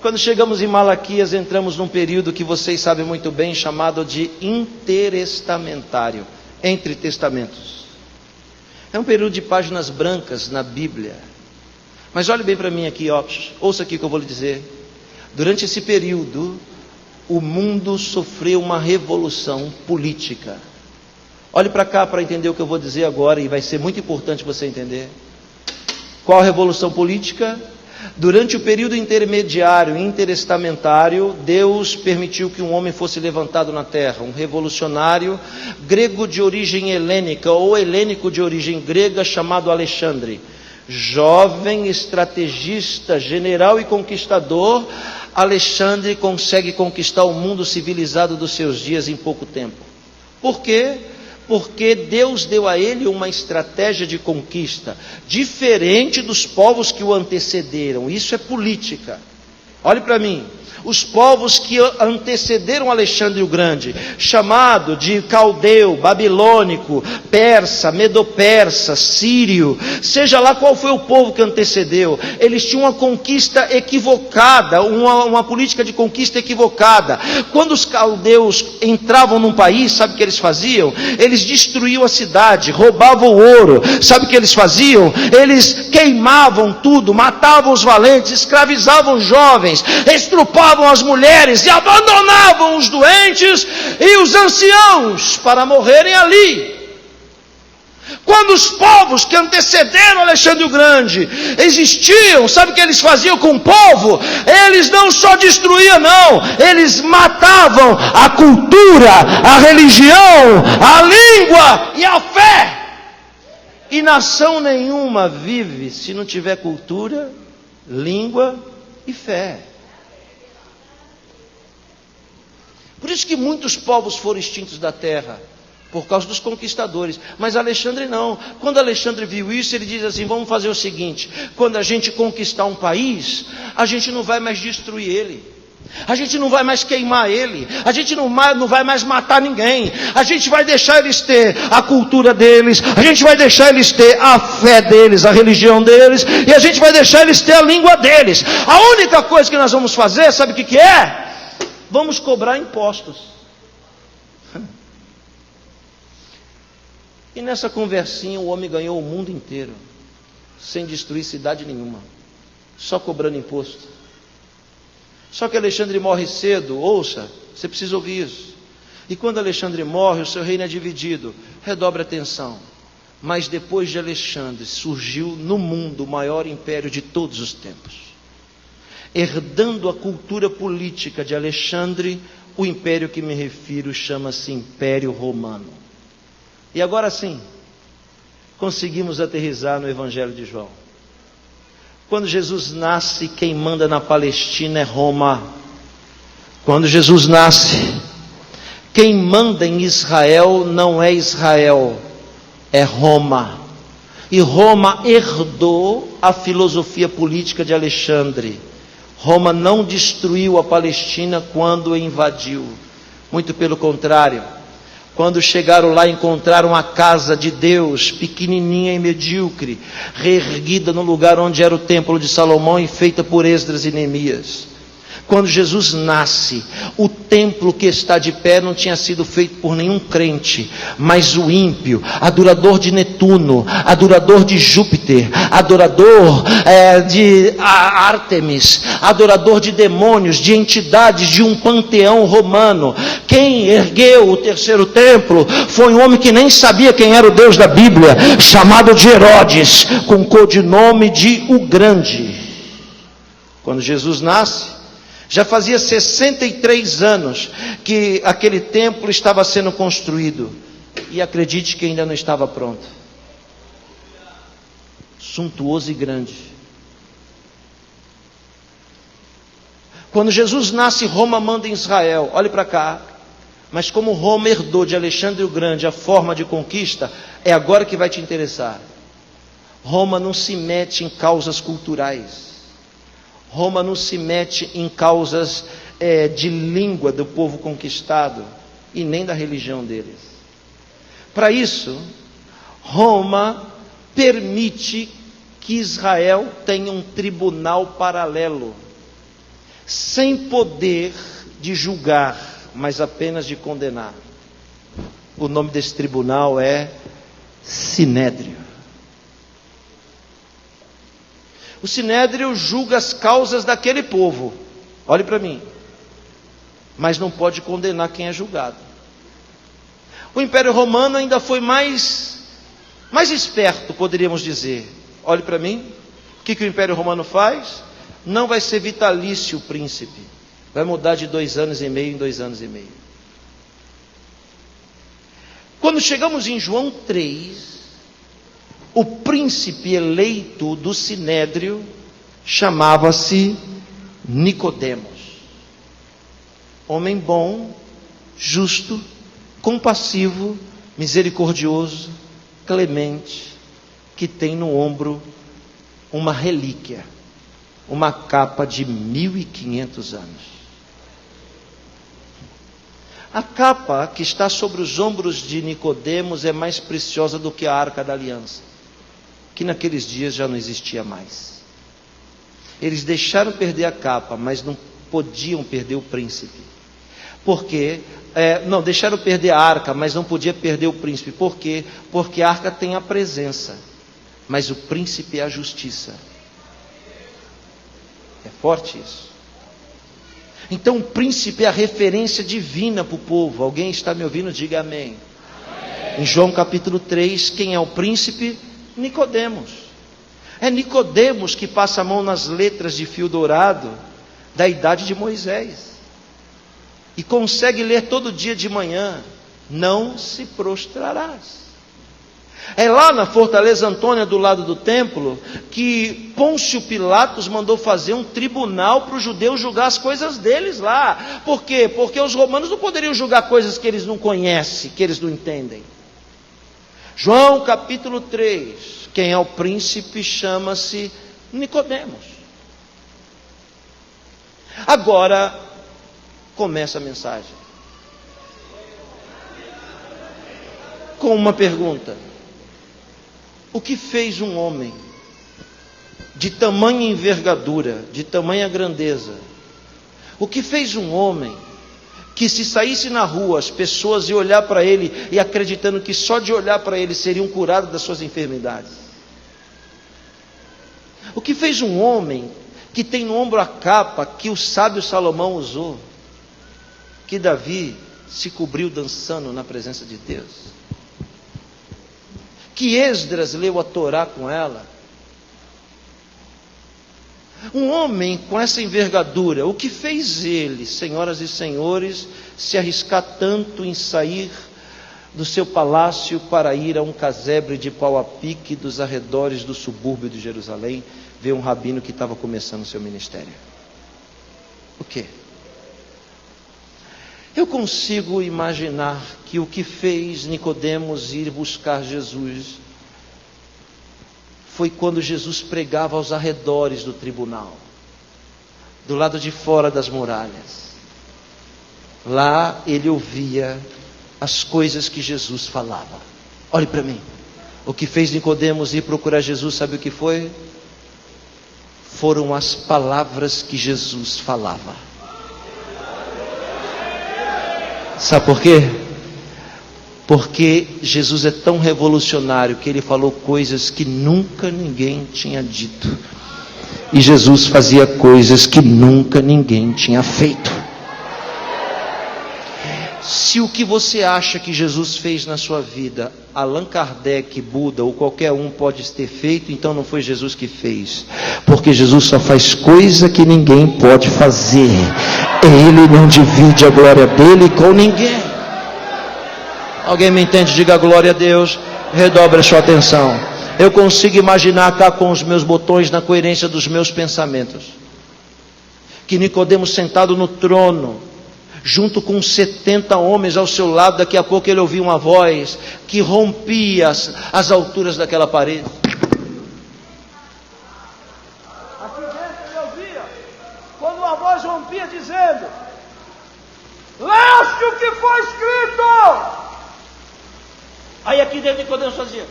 Quando chegamos em Malaquias, entramos num período que vocês sabem muito bem, chamado de intertestamentário, entre testamentos. É um período de páginas brancas na Bíblia. Mas olhe bem para mim aqui, ouça aqui o que eu vou lhe dizer. Durante esse período, o mundo sofreu uma revolução política. Olhe para cá para entender o que eu vou dizer agora, e vai ser muito importante você entender. Qual a revolução política? Durante o período intermediário, intertestamentário, Deus permitiu que um homem fosse levantado na terra, um revolucionário grego de origem helênica, ou helênico de origem grega, chamado Alexandre. Jovem, estrategista, general e conquistador, Alexandre consegue conquistar o mundo civilizado dos seus dias em pouco tempo. Por quê? Porque Deus deu a ele uma estratégia de conquista, diferente dos povos que o antecederam. Isso é política. Olhe para mim. Os povos que antecederam Alexandre o Grande, chamado de caldeu, babilônico, persa, medo-persa, sírio, seja lá qual foi o povo que antecedeu, eles tinham uma conquista equivocada, uma política de conquista equivocada. Quando os caldeus entravam num país, sabe o que eles faziam? Eles destruíam a cidade, roubavam o ouro. Sabe o que eles faziam? Eles queimavam tudo, matavam os valentes, escravizavam os jovens, estrupavam as mulheres e abandonavam os doentes e os anciãos para morrerem ali. Quando os povos que antecederam Alexandre o Grande existiam, sabe o que eles faziam com o povo? Eles não só destruíam, não, eles matavam a cultura, a religião, a língua e a fé. E nação nenhuma vive se não tiver cultura, língua e fé. Por isso que muitos povos foram extintos da terra, por causa dos conquistadores. Mas Alexandre não. Quando Alexandre viu isso, ele diz assim: vamos fazer o seguinte, quando a gente conquistar um país, a gente não vai mais destruir ele, a gente não vai mais queimar ele, a gente não vai mais matar ninguém, a gente vai deixar eles ter a cultura deles, a gente vai deixar eles ter a fé deles, a religião deles, e a gente vai deixar eles ter a língua deles. A única coisa que nós vamos fazer, sabe o que é? Vamos cobrar impostos. E nessa conversinha o homem ganhou o mundo inteiro, sem destruir cidade nenhuma, só cobrando imposto. Só que Alexandre morre cedo. Ouça, você precisa ouvir isso. E quando Alexandre morre, o seu reino é dividido. Redobre a atenção. Mas depois de Alexandre, surgiu no mundo o maior império de todos os tempos. Herdando a cultura política de Alexandre, o império que me refiro chama-se Império Romano. E agora sim, conseguimos aterrissar no Evangelho de João. Quando Jesus nasce, quem manda na Palestina é Roma. Quando Jesus nasce, quem manda em Israel não é Israel, é Roma. E Roma herdou a filosofia política de Alexandre. Roma não destruiu a Palestina quando a invadiu. Muito pelo contrário. Quando chegaram lá, encontraram a casa de Deus, pequenininha e medíocre, reerguida no lugar onde era o templo de Salomão e feita por Esdras e Neemias. Quando Jesus nasce, o templo que está de pé não tinha sido feito por nenhum crente, mas o ímpio, adorador de Netuno, adorador de Júpiter, adorador de Ártemis, adorador de demônios, de entidades, de um panteão romano. Quem ergueu o terceiro templo foi um homem que nem sabia quem era o Deus da Bíblia, chamado de Herodes, com o codinome de o Grande. Quando Jesus nasce, já fazia 63 anos que aquele templo estava sendo construído. E acredite que ainda não estava pronto. Suntuoso e grande. Quando Jesus nasce, Roma manda em Israel. Olhe para cá. Mas como Roma herdou de Alexandre o Grande a forma de conquista, é agora que vai te interessar. Roma não se mete em causas culturais. Roma não se mete em causas de língua do povo conquistado e nem da religião deles. Para isso, Roma permite que Israel tenha um tribunal paralelo, sem poder de julgar, mas apenas de condenar. O nome desse tribunal é Sinédrio. O Sinédrio julga as causas daquele povo. Olhe para mim. Mas não pode condenar quem é julgado. O Império Romano ainda foi mais esperto, poderíamos dizer. Olhe para mim. O que o Império Romano faz? Não vai ser vitalício o príncipe. Vai mudar de 2 anos e meio em 2 anos e meio. Quando chegamos em João 3... o príncipe eleito do Sinédrio chamava-se Nicodemos. Homem bom, justo, compassivo, misericordioso, clemente, que tem no ombro uma relíquia, uma capa de 1500 anos. A capa que está sobre os ombros de Nicodemos é mais preciosa do que a Arca da Aliança, que naqueles dias já não existia mais. Eles deixaram perder a capa, mas não podiam perder o príncipe. Não, deixaram perder a arca, mas não podia perder o príncipe. Por quê? Porque a arca tem a presença, mas o príncipe é a justiça. É forte isso. Então o príncipe é a referência divina para o povo. Alguém está me ouvindo? Diga amém. Em João capítulo 3, quem é o príncipe? Nicodemos. É Nicodemos que passa a mão nas letras de fio dourado da idade de Moisés e consegue ler todo dia de manhã: não se prostrarás. É lá na Fortaleza Antônia, do lado do templo, que Pôncio Pilatos mandou fazer um tribunal para os judeus julgar as coisas deles lá. Por quê? Porque os romanos não poderiam julgar coisas que eles não conhecem, que eles não entendem. João capítulo 3, quem é o príncipe chama-se Nicodemos. Agora começa a mensagem com uma pergunta: o que fez um homem de tamanha envergadura, de tamanha grandeza? O que fez um homem que, se saísse na rua, as pessoas iam olhar para ele e acreditando que só de olhar para ele seriam curados das suas enfermidades? O que fez um homem que tem no ombro a capa que o sábio Salomão usou, que Davi se cobriu dançando na presença de Deus? Que Esdras leu a Torá com ela? Um homem com essa envergadura, o que fez ele, senhoras e senhores, se arriscar tanto em sair do seu palácio para ir a um casebre de pau a pique dos arredores do subúrbio de Jerusalém, ver um rabino que estava começando o seu ministério? O quê? Eu consigo imaginar que o que fez Nicodemos ir buscar Jesus foi quando Jesus pregava aos arredores do tribunal, do lado de fora das muralhas. Lá ele ouvia as coisas que Jesus falava. Olhe para mim. O que fez Nicodemos ir procurar Jesus, sabe o que foi? Foram as palavras que Jesus falava. Sabe por quê? Porque Jesus é tão revolucionário que ele falou coisas que nunca ninguém tinha dito. E Jesus fazia coisas que nunca ninguém tinha feito. Se o que você acha que Jesus fez na sua vida, Allan Kardec, Buda ou qualquer um pode ter feito, então não foi Jesus que fez. Porque Jesus só faz coisa que ninguém pode fazer. Ele não divide a glória dele com ninguém. Alguém me entende? Diga glória a Deus. Redobre a sua atenção. Eu consigo imaginar cá com os meus botões na coerência dos meus pensamentos, que Nicodemos sentado no trono, junto com 70 homens ao seu lado, daqui a pouco ele ouvia uma voz que rompia as alturas daquela parede. Aqui dentro ele ouvia, quando uma voz rompia dizendo: leste o que foi escrito. Aí aqui dentro Nicodemos fazia: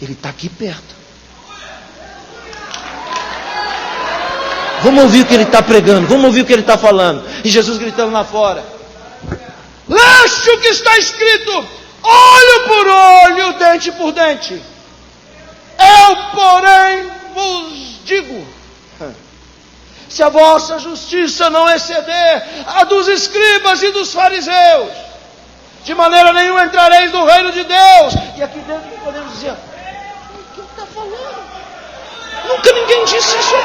ele está aqui perto. Vamos ouvir o que ele está pregando, vamos ouvir o que ele está falando. E Jesus gritando lá fora: leste o que está escrito, olho por olho, dente por dente. Eu, porém, vos digo, se a vossa justiça não exceder a dos escribas e dos fariseus, de maneira nenhuma entrareis no reino de Deus. E aqui dentro podemos dizer: o que ele está falando? Nunca ninguém disse isso.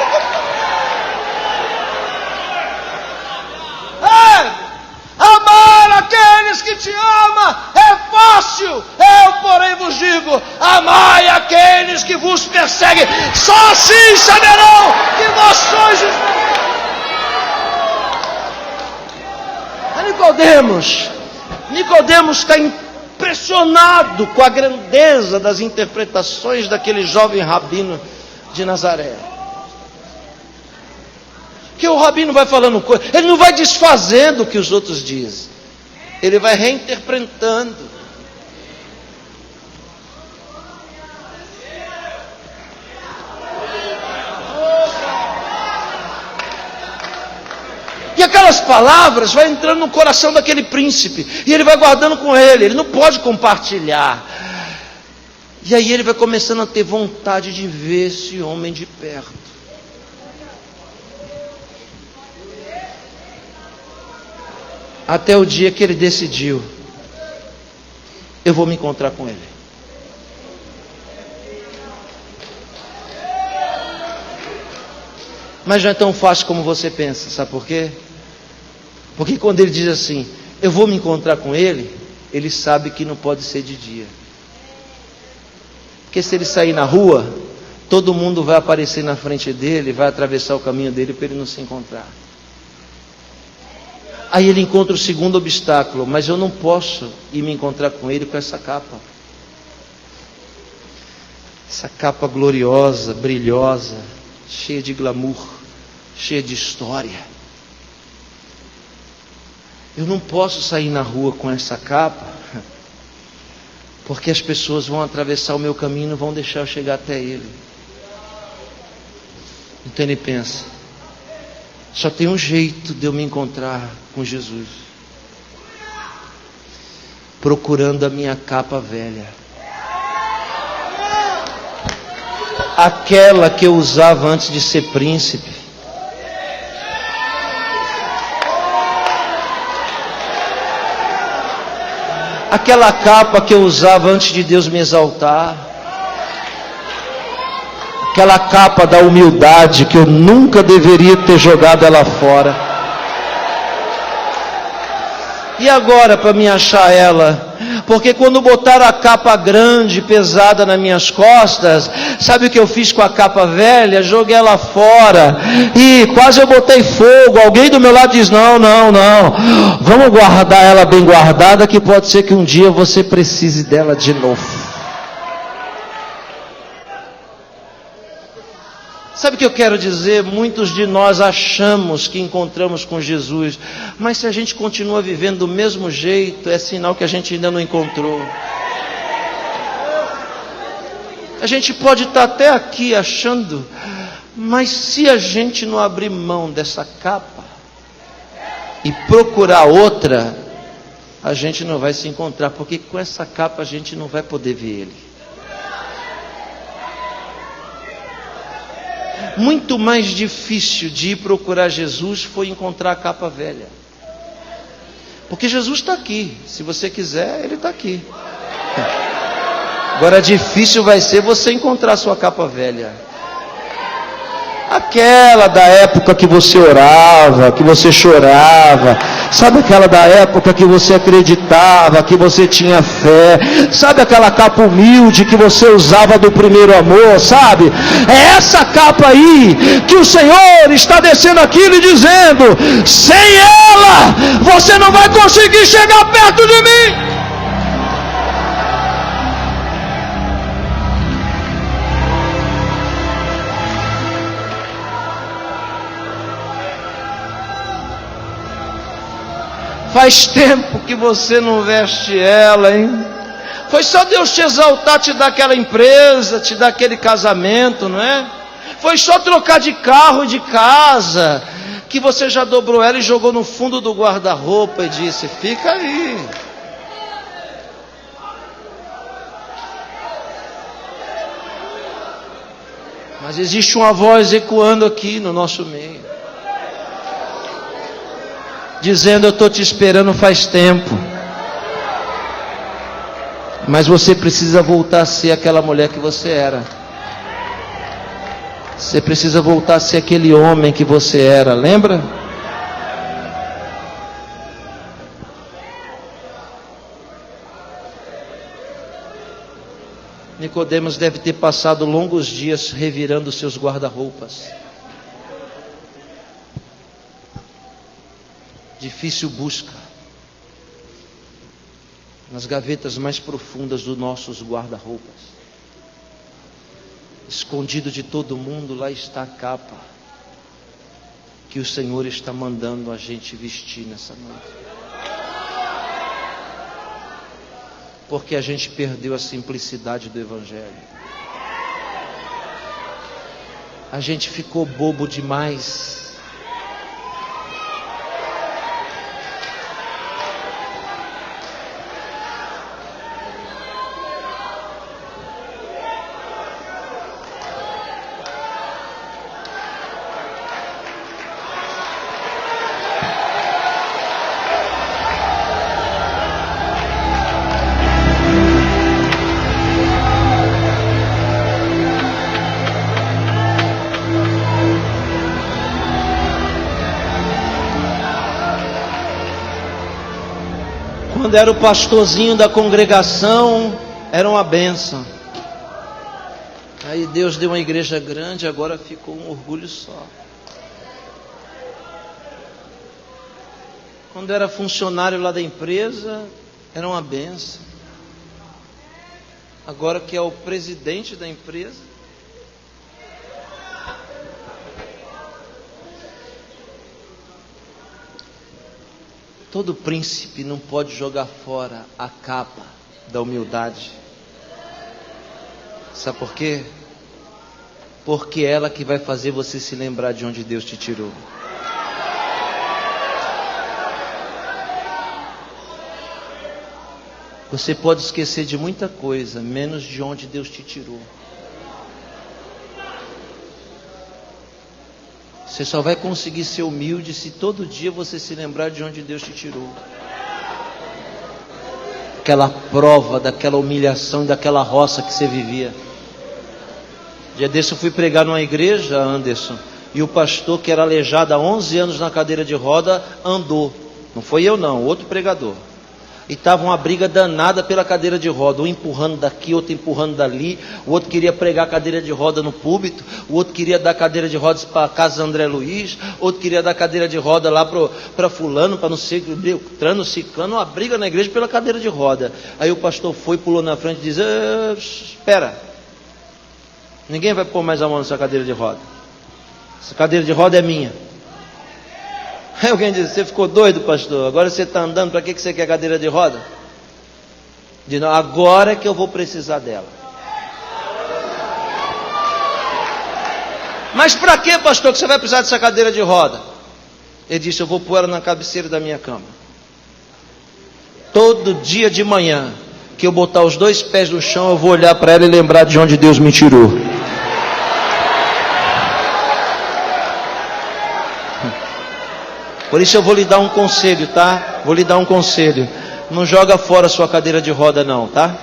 Amar aqueles que te amam é fácil. Eu, porém, vos digo: amai aqueles que vos perseguem. Só assim saberão que vós sois os... Nicodemos está impressionado com a grandeza das interpretações daquele jovem rabino de Nazaré. Que o rabino vai falando coisa, ele não vai desfazendo o que os outros dizem, ele vai reinterpretando. E aquelas palavras vai entrando no coração daquele príncipe, e ele vai guardando com ele não pode compartilhar. E aí ele vai começando a ter vontade de ver esse homem de perto. Até o dia que ele decidiu: eu vou me encontrar com ele. Mas não é tão fácil como você pensa, sabe por quê? Porque quando ele diz assim: eu vou me encontrar com ele, ele sabe que não pode ser de dia. Porque se ele sair na rua, todo mundo vai aparecer na frente dele, vai atravessar o caminho dele para ele não se encontrar. Aí ele encontra o segundo obstáculo: mas eu não posso ir me encontrar com ele com essa capa. Essa capa gloriosa, brilhosa, cheia de glamour, cheia de história. Eu não posso sair na rua com essa capa, porque as pessoas vão atravessar o meu caminho e não vão deixar eu chegar até ele. Então ele pensa: só tem um jeito de eu me encontrar com Jesus, procurando a minha capa velha, aquela que eu usava antes de ser príncipe, Aquela capa que eu usava antes de Deus me exaltar. Aquela capa da humildade que eu nunca deveria ter jogado ela fora. E agora para me achar ela? Porque quando botaram a capa grande, pesada nas minhas costas, sabe o que eu fiz com a capa velha? Joguei ela fora e quase eu botei fogo. Alguém do meu lado diz, não, vamos guardar ela bem guardada, que pode ser que um dia você precise dela de novo. Sabe o que eu quero dizer? Muitos de nós achamos que encontramos com Jesus, mas se a gente continua vivendo do mesmo jeito, é sinal que a gente ainda não encontrou. A gente pode estar até aqui achando, mas se a gente não abrir mão dessa capa e procurar outra, a gente não vai se encontrar, porque com essa capa a gente não vai poder ver Ele. Muito mais difícil de ir procurar Jesus foi encontrar a capa velha. Porque Jesus está aqui. Se você quiser, Ele está aqui. Agora difícil vai ser você encontrar a sua capa velha. Aquela da época que você orava, que você chorava. Sabe aquela da época que você acreditava, que você tinha fé. Sabe aquela capa humilde que você usava do primeiro amor, sabe? É essa capa aí que o Senhor está descendo aqui e dizendo, sem ela, você não vai conseguir chegar perto de mim. Faz tempo que você não veste ela, hein? Foi só Deus te exaltar, te dar aquela empresa, te dar aquele casamento, não é? Foi só trocar de carro e de casa, que você já dobrou ela e jogou no fundo do guarda-roupa e disse, fica aí. Mas existe uma voz ecoando aqui no nosso meio, dizendo, eu estou te esperando faz tempo, mas você precisa voltar a ser aquela mulher que você era. Você precisa voltar a ser aquele homem que você era, lembra? Nicodemos deve ter passado longos dias revirando seus guarda-roupas. Difícil busca nas gavetas mais profundas dos nossos guarda-roupas. Escondido de todo mundo, lá está a capa que o Senhor está mandando a gente vestir nessa noite. Porque a gente perdeu a simplicidade do Evangelho. A gente ficou bobo demais. Quando era o pastorzinho da congregação, era uma bênção. Aí Deus deu uma igreja grande, agora ficou um orgulho só. Quando era funcionário lá da empresa, era uma bênção. Agora que é o presidente da empresa, todo príncipe não pode jogar fora a capa da humildade. Sabe por quê? Porque é ela que vai fazer você se lembrar de onde Deus te tirou. Você pode esquecer de muita coisa, menos de onde Deus te tirou. Você só vai conseguir ser humilde se todo dia você se lembrar de onde Deus te tirou. daquela prova, daquela humilhação, daquela roça que você vivia. Dia desse eu fui pregar numa igreja, Anderson, e o pastor, que era aleijado há 11 anos na cadeira de roda, andou. Não foi eu não, outro pregador. E estava uma briga danada pela cadeira de roda, um empurrando daqui, outro empurrando dali. O outro queria pregar a cadeira de roda no púlpito, o outro queria dar cadeira de rodas para a casa André Luiz, outro queria dar cadeira de roda lá para fulano, para não sei, Beltrano, Ciclano, uma briga na igreja pela cadeira de roda. Aí o pastor foi, pulou na frente e disse: espera, ninguém vai pôr mais a mão nessa cadeira de roda, essa cadeira de roda é minha. Aí alguém diz: você ficou doido, pastor? Agora você está andando, para que você quer cadeira de roda? Diz: não, agora é que eu vou precisar dela. Mas para que, pastor, que você vai precisar dessa cadeira de roda? Ele disse: eu vou pôr ela na cabeceira da minha cama. Todo dia de manhã, que eu botar os 2 pés no chão, eu vou olhar para ela e lembrar de onde Deus me tirou. Por isso eu vou lhe dar um conselho, tá? Vou lhe dar um conselho. Não joga fora a sua cadeira de roda não, tá?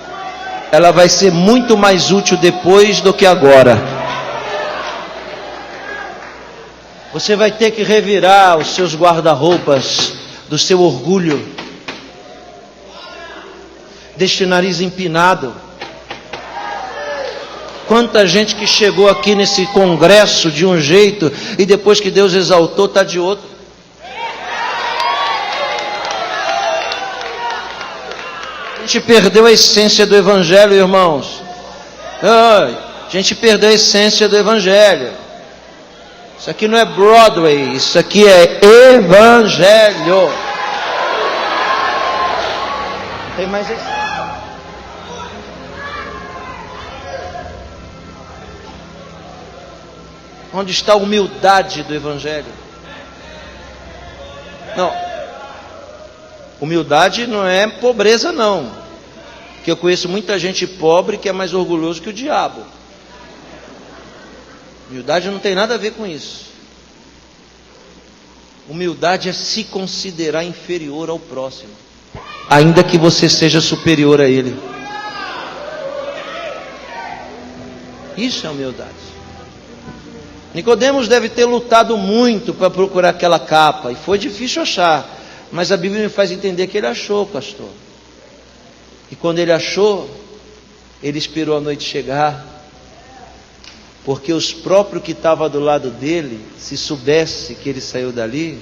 Ela vai ser muito mais útil depois do que agora. Você vai ter que revirar os seus guarda-roupas do seu orgulho, deste nariz empinado. Quanta gente que chegou aqui nesse congresso de um jeito e depois que Deus exaltou está de outro. A gente perdeu a essência do Evangelho, irmãos. A gente perdeu a essência do Evangelho. Isso aqui não é Broadway, isso aqui é Evangelho. Tem mais esse? Onde está a humildade do Evangelho? Não. Humildade não é pobreza não, porque eu conheço muita gente pobre que é mais orgulhoso que o diabo. Humildade não tem nada a ver com isso. Humildade é se considerar inferior ao próximo, ainda que você seja superior a ele. Isso é humildade. Nicodemos deve ter lutado muito para procurar aquela capa, e foi difícil achar. Mas a Bíblia me faz entender que ele achou, pastor. E quando ele achou, ele esperou a noite chegar, porque os próprios que estavam do lado dele, se soubesse que ele saiu dali,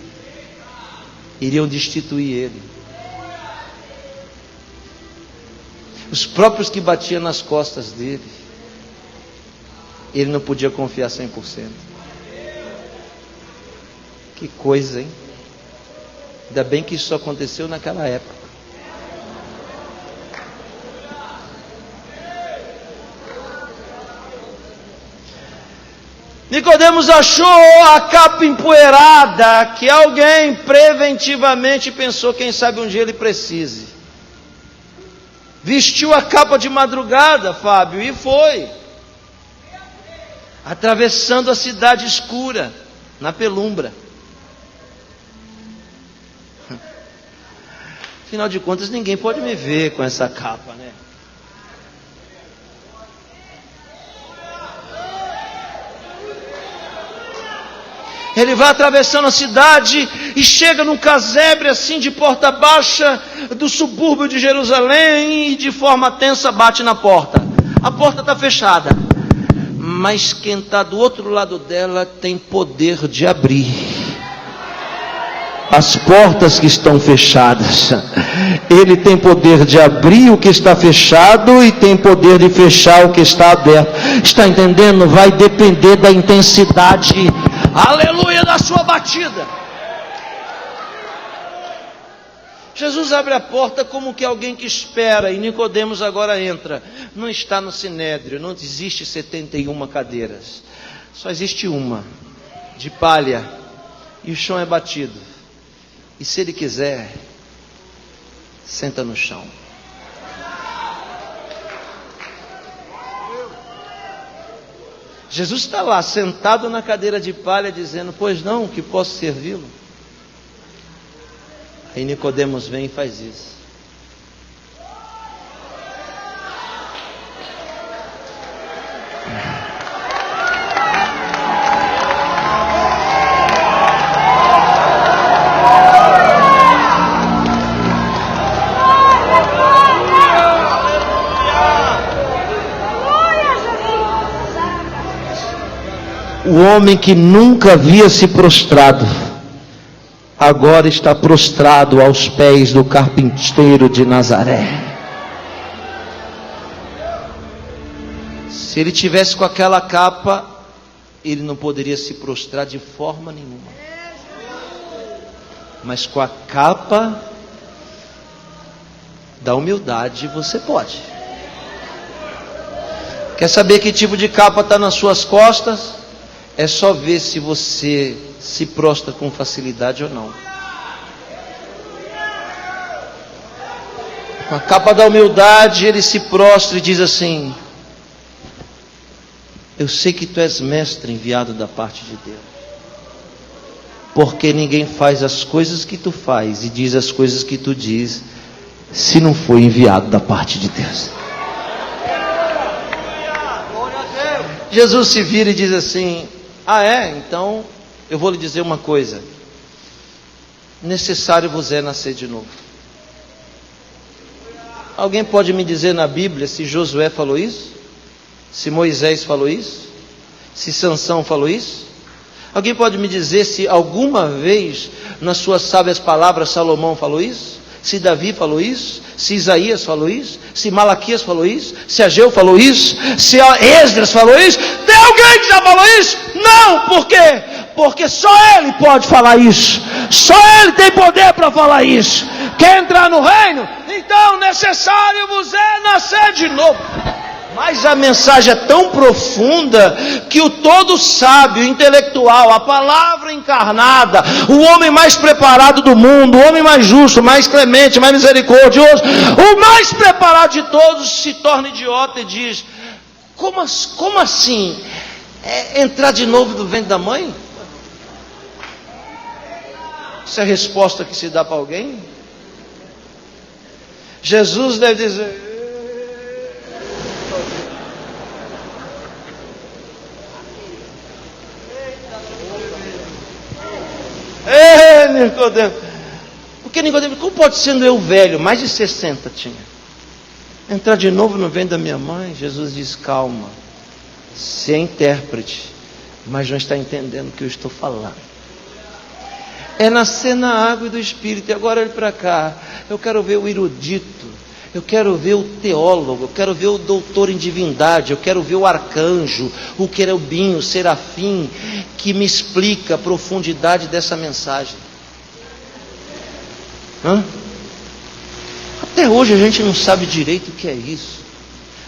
iriam destituir ele. Os próprios que batiam nas costas dele, ele não podia confiar 100%. Que coisa, hein? Ainda bem que isso aconteceu naquela época. Nicodemos achou a capa empoeirada, que alguém preventivamente pensou: quem sabe um dia ele precise. Vestiu a capa de madrugada, Fábio, e foi. Atravessando a cidade escura, na penumbra. Afinal de contas, ninguém pode me ver com essa capa, né? Ele vai atravessando a cidade e chega num casebre assim de porta baixa do subúrbio de Jerusalém e de forma tensa bate na porta. A porta está fechada, mas quem está do outro lado dela tem poder de abrir as portas que estão fechadas. Ele tem poder de abrir o que está fechado e tem poder de fechar o que está aberto. Está entendendo? Vai depender da intensidade, aleluia, da sua batida. Jesus abre a porta como que alguém que espera, e Nicodemos agora entra. Não está no sinédrio, não existe 71 cadeiras, só existe uma, de palha, e o chão é batido. E se ele quiser, senta no chão. Jesus está lá, sentado na cadeira de palha, dizendo: pois não, que posso servi-lo? Aí Nicodemos vem e faz isso. O homem que nunca havia se prostrado, agora está prostrado aos pés do carpinteiro de Nazaré. Se ele tivesse com aquela capa, ele não poderia se prostrar de forma nenhuma. Mas com a capa da humildade você pode. Quer saber que tipo de capa está nas suas costas? É só ver se você se prostra com facilidade ou não. Com a capa da humildade, ele se prostra e diz assim: eu sei que tu és mestre enviado da parte de Deus, porque ninguém faz as coisas que tu faz e diz as coisas que tu diz, se não foi enviado da parte de Deus. Jesus se vira e diz assim: então eu vou lhe dizer uma coisa, necessário vos é nascer de novo. Alguém pode me dizer na Bíblia se Josué falou isso? Se Moisés falou isso? Se Sansão falou isso? Alguém pode me dizer se alguma vez nas suas sábias palavras Salomão falou isso? Se Davi falou isso? Se Isaías falou isso? Se Malaquias falou isso? Se Ageu falou isso? Se Esdras falou isso? Tem alguém que já falou isso? Não, por quê? Porque só ele pode falar isso. Só ele tem poder para falar isso. Quer entrar no reino? Então necessário vos é nascer de novo. Mas a mensagem é tão profunda que o todo sábio, intelectual, a palavra encarnada, o homem mais preparado do mundo, o homem mais justo, mais clemente, mais misericordioso, o mais preparado de todos, se torna idiota e diz: como assim? Entrar de novo do ventre da mãe? Isso é a resposta que se dá para alguém? Jesus deve dizer: Nicodemo. Porque Nicodemo, como pode ser eu velho, mais de 60 tinha, entrar de novo no ventre da minha mãe? Jesus diz: calma, se é intérprete, mas não está entendendo o que eu estou falando. É nascer na água e do Espírito. E agora olhe para cá, eu quero ver o erudito, eu quero ver o teólogo, eu quero ver o doutor em divindade, eu quero ver o arcanjo, o querubim, o serafim, que me explica a profundidade dessa mensagem. Até hoje a gente não sabe direito o que é isso.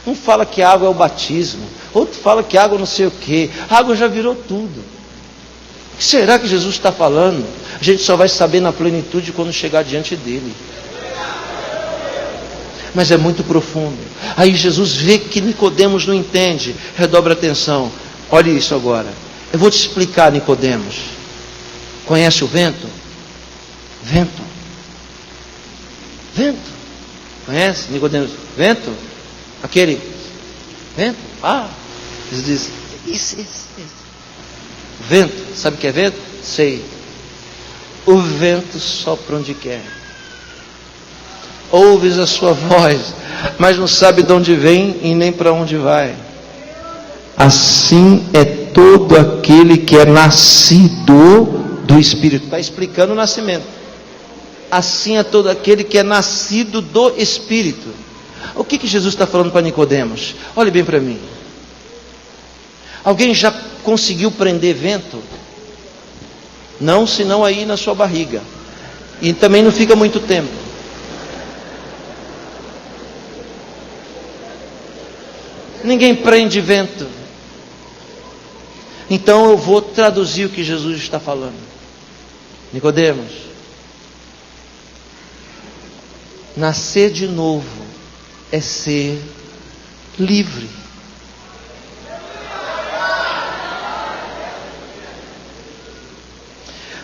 Um fala que a água é o batismo, outro fala que a água não sei o que. A água já virou tudo. O que será que Jesus está falando? A gente só vai saber na plenitude quando chegar diante dele. Mas é muito profundo. Aí Jesus vê que Nicodemos não entende. Redobra atenção. Olhe isso agora. Eu vou te explicar, Nicodemos. Conhece o vento? Vento. Vento. Conhece, Nicodemos? Vento. Aquele vento. Jesus diz: isso. Vento. Sabe o que é vento? Sei. O vento sopra onde quer. Ouves a sua voz, mas não sabe de onde vem e nem para onde vai. Assim é todo aquele que é nascido do Espírito. Está explicando o nascimento. Assim é todo aquele que é nascido do Espírito. O que Jesus está falando para Nicodemos? Olhe bem para mim. Alguém já conseguiu prender vento? Não, senão aí na sua barriga. E também não fica muito tempo. Ninguém prende vento. Então eu vou traduzir o que Jesus está falando. Nicodemos, nascer de novo é ser livre.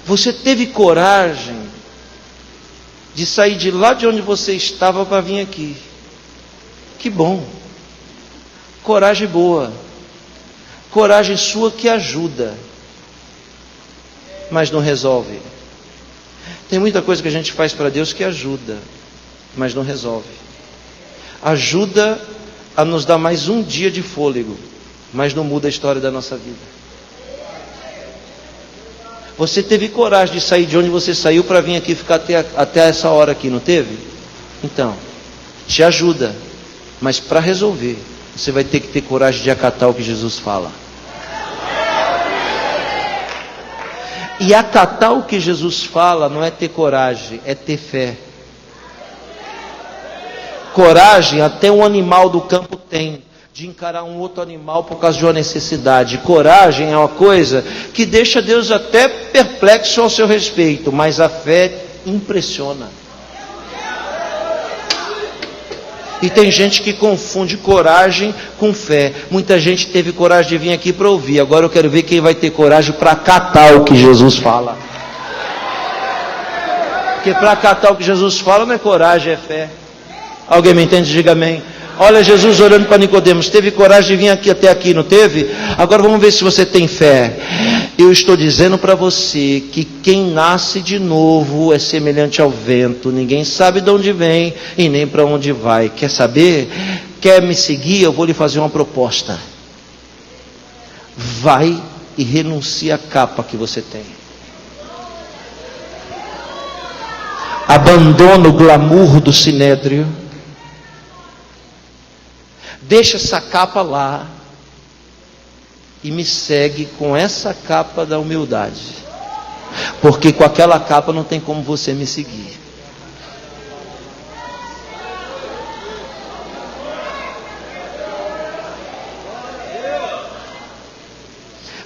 Você teve coragem de sair de lá de onde você estava para vir aqui. Que bom. Coragem boa. Coragem sua que ajuda, mas não resolve. Tem muita coisa que a gente faz para Deus que ajuda, mas não resolve. Ajuda a nos dar mais um dia de fôlego, mas não muda a história da nossa vida. Você teve coragem de sair de onde você saiu para vir aqui ficar até essa hora aqui, não teve? Então, te ajuda, mas para resolver, você vai ter que ter coragem de acatar o que Jesus fala. E acatar o que Jesus fala não é ter coragem, é ter fé. Coragem até um animal do campo tem, de encarar um outro animal por causa de uma necessidade. Coragem é uma coisa que deixa Deus até perplexo ao seu respeito, mas a fé impressiona. E tem gente que confunde coragem com fé. Muita gente teve coragem de vir aqui para ouvir. Agora eu quero ver quem vai ter coragem para acatar o que Jesus fala. Porque para acatar o que Jesus fala não é coragem, é fé. Alguém me entende? Diga amém. Olha Jesus olhando para Nicodemos, teve coragem de vir aqui até aqui, não teve? Agora vamos ver se você tem fé. Eu estou dizendo para você que quem nasce de novo é semelhante ao vento, ninguém sabe de onde vem e nem para onde vai. Quer saber? Quer me seguir? Eu vou lhe fazer uma proposta. Vai e renuncia à capa que você tem. Abandona o glamour do sinédrio. Deixa essa capa lá e me segue com essa capa da humildade, porque com aquela capa não tem como você me seguir.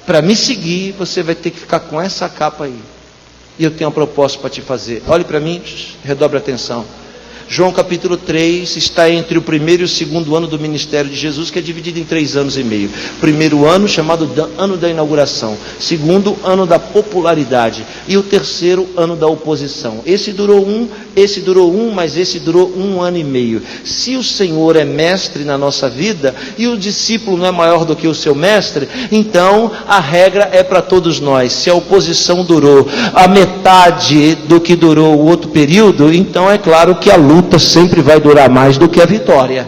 Para me seguir, você vai ter que ficar com essa capa aí. E eu tenho uma proposta para te fazer. Olhe para mim, redobre a atenção. João capítulo 3 está entre o primeiro e o segundo ano do ministério de Jesus, que é dividido em 3 anos e meio. Primeiro ano, chamado ano da inauguração. Segundo, ano da popularidade. E o terceiro, ano da oposição. Esse durou mas esse durou 1 ano e meio. Se o Senhor é mestre na nossa vida, e o discípulo não é maior do que o seu mestre, então a regra é para todos nós. Se a oposição durou a metade do que durou o outro período, então é claro que a luta sempre vai durar mais do que a vitória.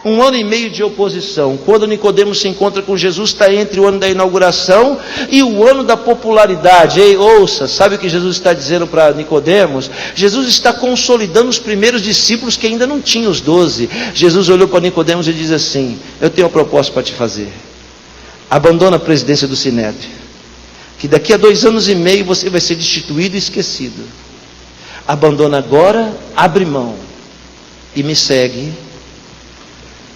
1 ano e meio de oposição. Quando Nicodemos se encontra com Jesus, está entre o ano da inauguração e o ano da popularidade. Ei, ouça, sabe o que Jesus está dizendo para Nicodemos? Jesus está consolidando os primeiros discípulos que ainda não tinham os 12. Jesus olhou para Nicodemos e diz assim: eu tenho uma proposta para te fazer. Abandona a presidência do Sinédrio, que daqui a 2 anos e meio você vai ser destituído e esquecido. Abandona agora, abre mão e me segue,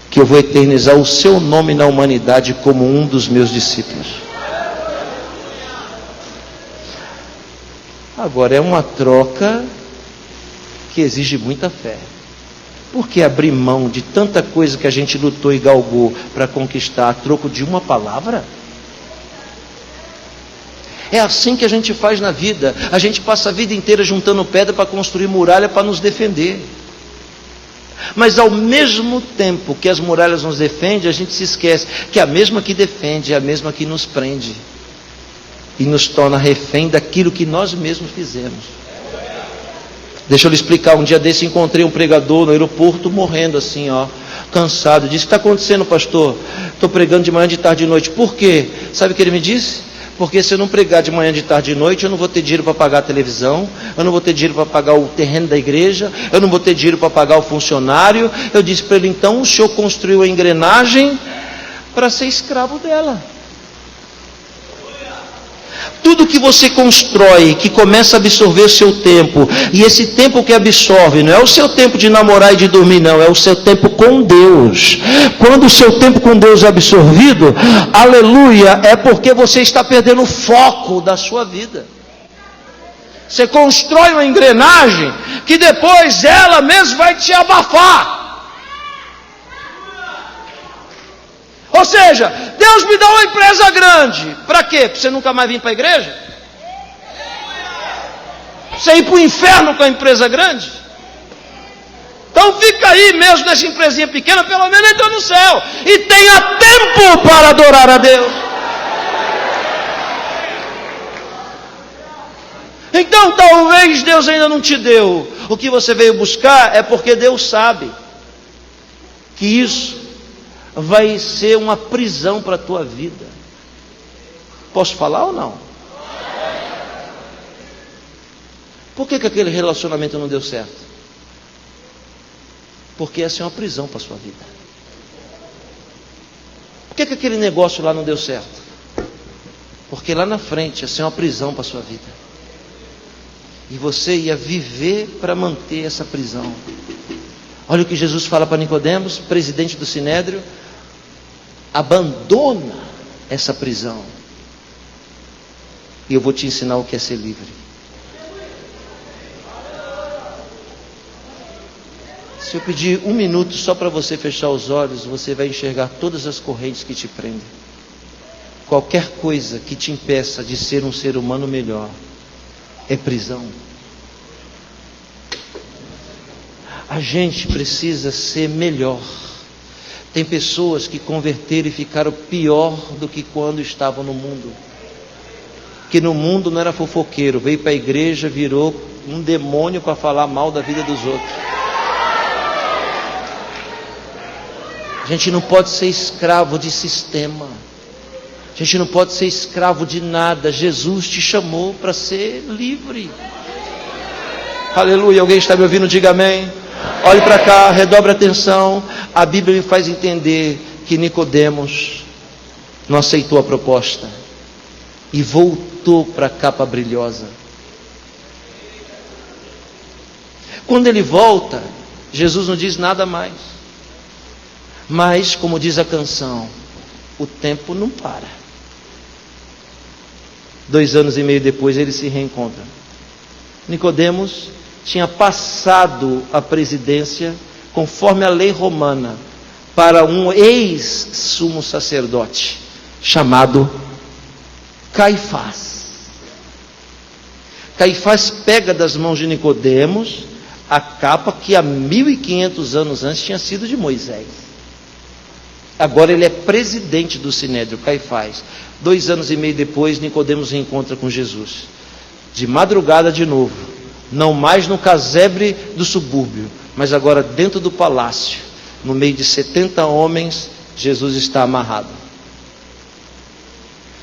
que eu vou eternizar o seu nome na humanidade como um dos meus discípulos. Agora é uma troca que exige muita fé. Por que abrir mão de tanta coisa que a gente lutou e galgou para conquistar a troco de uma palavra? É assim que a gente faz na vida. A gente passa a vida inteira juntando pedra para construir muralha para nos defender. Mas ao mesmo tempo que as muralhas nos defendem, a gente se esquece que a mesma que defende é a mesma que nos prende e nos torna refém daquilo que nós mesmos fizemos. Deixa eu lhe explicar. Um dia desse encontrei um pregador no aeroporto morrendo assim, cansado. Disse: o que está acontecendo, pastor? Estou pregando de manhã, de tarde e de noite. Por quê? Sabe o que ele me disse? Porque se eu não pregar de manhã, de tarde e de noite, eu não vou ter dinheiro para pagar a televisão, eu não vou ter dinheiro para pagar o terreno da igreja, eu não vou ter dinheiro para pagar o funcionário. Eu disse para ele: então o senhor construiu a engrenagem para ser escravo dela. Tudo que você constrói, que começa a absorver o seu tempo, e esse tempo que absorve, não é o seu tempo de namorar e de dormir, não, é o seu tempo com Deus. Quando o seu tempo com Deus é absorvido, aleluia, é porque você está perdendo o foco da sua vida. Você constrói uma engrenagem, que depois ela mesma vai te abafar. Ou seja, Deus me dá uma empresa grande. Para quê? Para você nunca mais vir para a igreja? Você ir para o inferno com a empresa grande? Então fica aí mesmo nessa empresinha pequena, pelo menos entra no céu. E tenha tempo para adorar a Deus. Então talvez Deus ainda não te deu o que você veio buscar, é porque Deus sabe que isso vai ser uma prisão para a tua vida. Posso falar ou não? Por que aquele relacionamento não deu certo? Porque essa é uma prisão para a sua vida. Por que aquele negócio lá não deu certo? Porque lá na frente essa é uma prisão para a sua vida. E você ia viver para manter essa prisão. Olha o que Jesus fala para Nicodemos, presidente do Sinédrio: abandona essa prisão, e eu vou te ensinar o que é ser livre. Se eu pedir 1 minuto só para você fechar os olhos, você vai enxergar todas as correntes que te prendem. Qualquer coisa que te impeça de ser um ser humano melhor é prisão. A gente precisa ser melhor. Tem pessoas que converteram e ficaram pior do que quando estavam no mundo. Que no mundo não era fofoqueiro, veio para a igreja, virou um demônio para falar mal da vida dos outros. A gente não pode ser escravo de sistema. A gente não pode ser escravo de nada. Jesus te chamou para ser livre. Aleluia. Alguém está me ouvindo? Diga amém. Olhe para cá, redobre a atenção. A Bíblia me faz entender que Nicodemos não aceitou a proposta e voltou para a capa brilhosa. Quando ele volta, Jesus não diz nada mais. Mas, como diz a canção, o tempo não para. 2 anos e meio depois eles se reencontram. Nicodemos tinha passado a presidência, conforme a lei romana, para um ex-sumo sacerdote, chamado Caifás. Caifás pega das mãos de Nicodemos a capa que há 1500 anos antes tinha sido de Moisés. Agora ele é presidente do Sinédrio, Caifás. 2 anos e meio depois, Nicodemos reencontra com Jesus. De madrugada de novo. Não mais no casebre do subúrbio, mas agora dentro do palácio. No meio de 70 homens, Jesus está amarrado.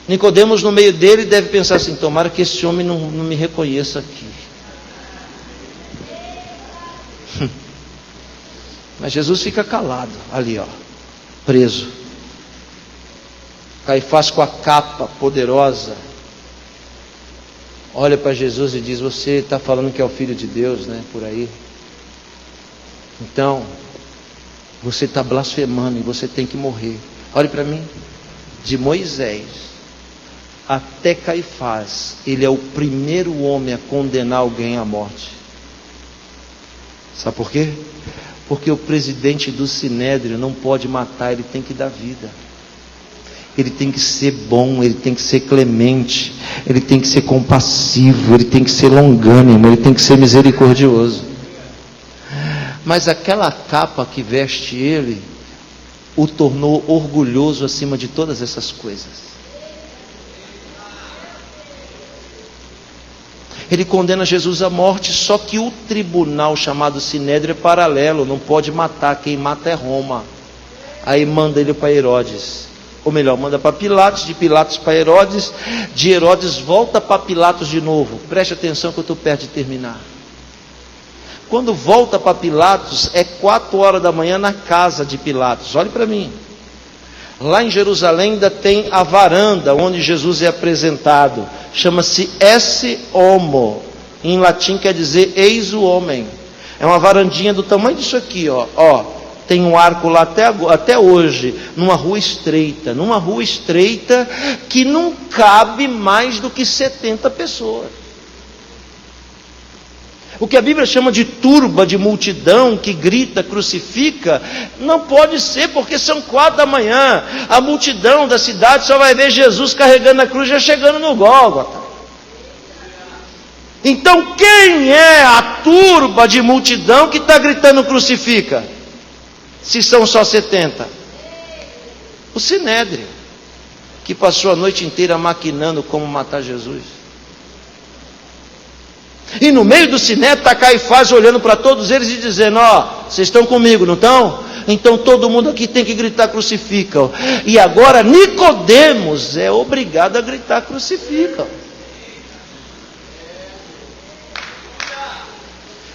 Nicodemos no meio dele deve pensar assim: tomara que esse homem não me reconheça aqui. Mas Jesus fica calado ali, ó, preso. Caifás, com a capa poderosa, olha para Jesus e diz: você está falando que é o Filho de Deus, né? Por aí. Então, você está blasfemando e você tem que morrer. Olhe para mim. De Moisés até Caifás, ele é o primeiro homem a condenar alguém à morte. Sabe por quê? Porque o presidente do Sinédrio não pode matar, ele tem que dar vida. Ele tem que ser bom, ele tem que ser clemente, ele tem que ser compassivo, ele tem que ser longânimo, ele tem que ser misericordioso. Mas aquela capa que veste ele o tornou orgulhoso acima de todas essas coisas. Ele condena Jesus à morte, só que o tribunal chamado Sinédrio é paralelo, não pode matar, quem mata é Roma. Aí manda ele para Herodes, ou melhor, manda para Pilatos, de Pilatos para Herodes, de Herodes volta para Pilatos de novo. Preste atenção que eu estou perto de terminar. Quando volta para Pilatos, é 4 horas da manhã na casa de Pilatos. Olhe para mim. Lá em Jerusalém ainda tem a varanda onde Jesus é apresentado. Chama-se esse homo. Em latim quer dizer eis o homem. É uma varandinha do tamanho disso aqui, ó. Tem um arco lá até hoje, numa rua estreita que não cabe mais do que 70 pessoas. O que a Bíblia chama de turba, de multidão que grita, crucifica, não pode ser, porque são 4 da manhã. A multidão da cidade só vai ver Jesus carregando a cruz já chegando no Gólgota. Então quem é a turba de multidão que está gritando crucifica? Se são só 70. O Sinédrio, que passou a noite inteira maquinando como matar Jesus. E no meio do Sinédrio está Caifás olhando para todos eles e dizendo: ó, vocês estão comigo, não estão? Então todo mundo aqui tem que gritar crucifica-o. E agora Nicodemos é obrigado a gritar crucifica-o.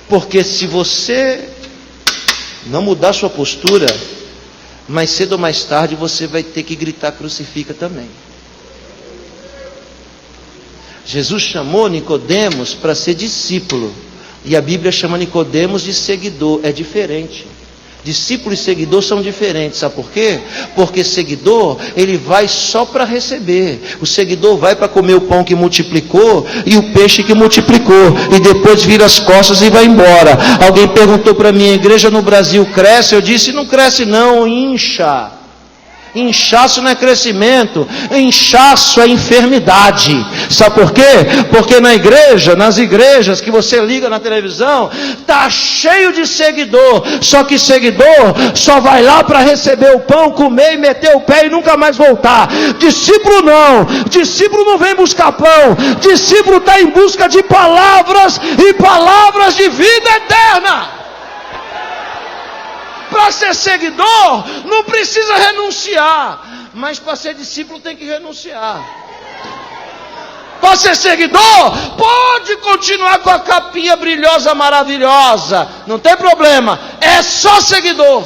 Porque se você não mudar sua postura, mais cedo ou mais tarde você vai ter que gritar crucifica também. Jesus chamou Nicodemos para ser discípulo, e a Bíblia chama Nicodemos de seguidor. É diferente. Discípulo e seguidor são diferentes, sabe por quê? Porque seguidor, ele vai só para receber. O seguidor vai para comer o pão que multiplicou e o peixe que multiplicou, e depois vira as costas e vai embora. Alguém perguntou para mim: a igreja no Brasil cresce? Eu disse: não cresce não, incha. Inchaço não é crescimento, inchaço é enfermidade. Sabe por quê? Porque na igreja, nas igrejas que você liga na televisão, tá cheio de seguidor. Só que seguidor só vai lá para receber o pão, comer e meter o pé e nunca mais voltar. Discípulo não vem buscar pão. Discípulo está em busca de palavras, e palavras de vida eterna. Para ser seguidor, não precisa renunciar, mas para ser discípulo tem que renunciar. Para ser seguidor, pode continuar com a capinha brilhosa, maravilhosa, não tem problema, é só seguidor.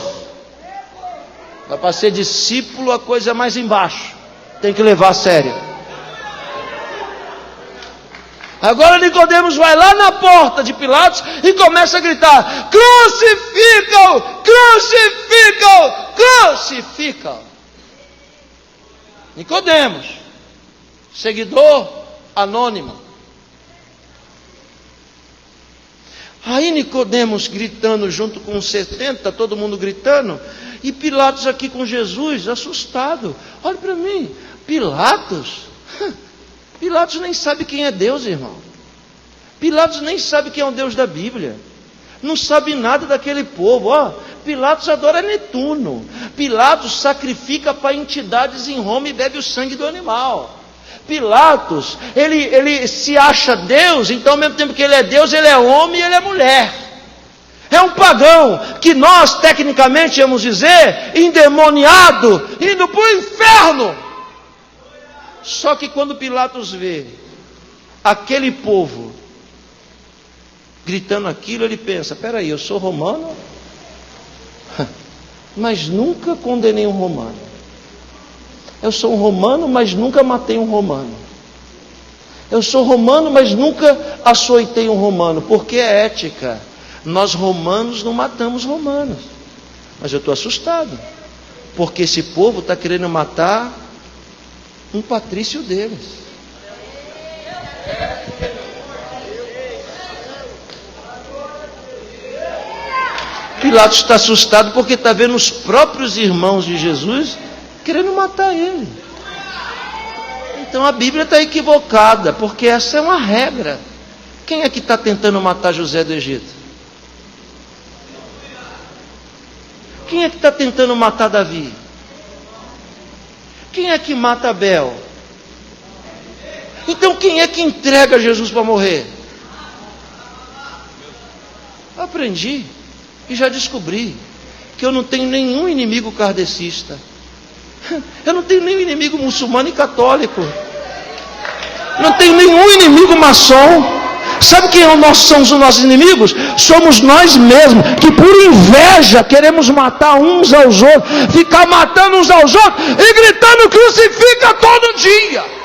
Mas para ser discípulo, a coisa é mais embaixo, tem que levar a sério. Agora Nicodemos vai lá na porta de Pilatos e começa a gritar: crucifica-o, crucifica-o, crucifica-o. Nicodemos, seguidor anônimo. Aí Nicodemos gritando junto com os 70, todo mundo gritando, e Pilatos aqui com Jesus, assustado. Olha para mim, Pilatos nem sabe quem é Deus, irmão. Pilatos nem sabe quem é o Deus da Bíblia. Não sabe nada daquele povo. Pilatos adora Netuno. Pilatos sacrifica para entidades em Roma e bebe o sangue do animal. Pilatos, ele se acha Deus, então ao mesmo tempo que ele é Deus, ele é homem e ele é mulher. É um pagão que nós, tecnicamente, vamos dizer, endemoniado, indo para o inferno. Só que quando Pilatos vê aquele povo gritando aquilo, ele pensa: peraí, eu sou romano, mas nunca condenei um romano. Eu sou um romano, mas nunca matei um romano. Eu sou romano, mas nunca açoitei um romano, porque é ética. Nós romanos não matamos romanos. Mas eu estou assustado, porque esse povo está querendo matar um patrício deles. Pilatos está assustado porque está vendo os próprios irmãos de Jesus querendo matar ele. Então a Bíblia está equivocada, porque essa é uma regra. Quem é que está tentando matar José do Egito? Quem é que está tentando matar Davi? Quem é que mata Abel? Então quem é que entrega Jesus para morrer? Aprendi e já descobri que eu não tenho nenhum inimigo kardecista. Eu não tenho nenhum inimigo muçulmano e católico. Não tenho nenhum inimigo maçom. Sabe quem são os nossos inimigos? Somos nós mesmos, que por inveja queremos matar uns aos outros, ficar matando uns aos outros e gritando crucifica todo dia.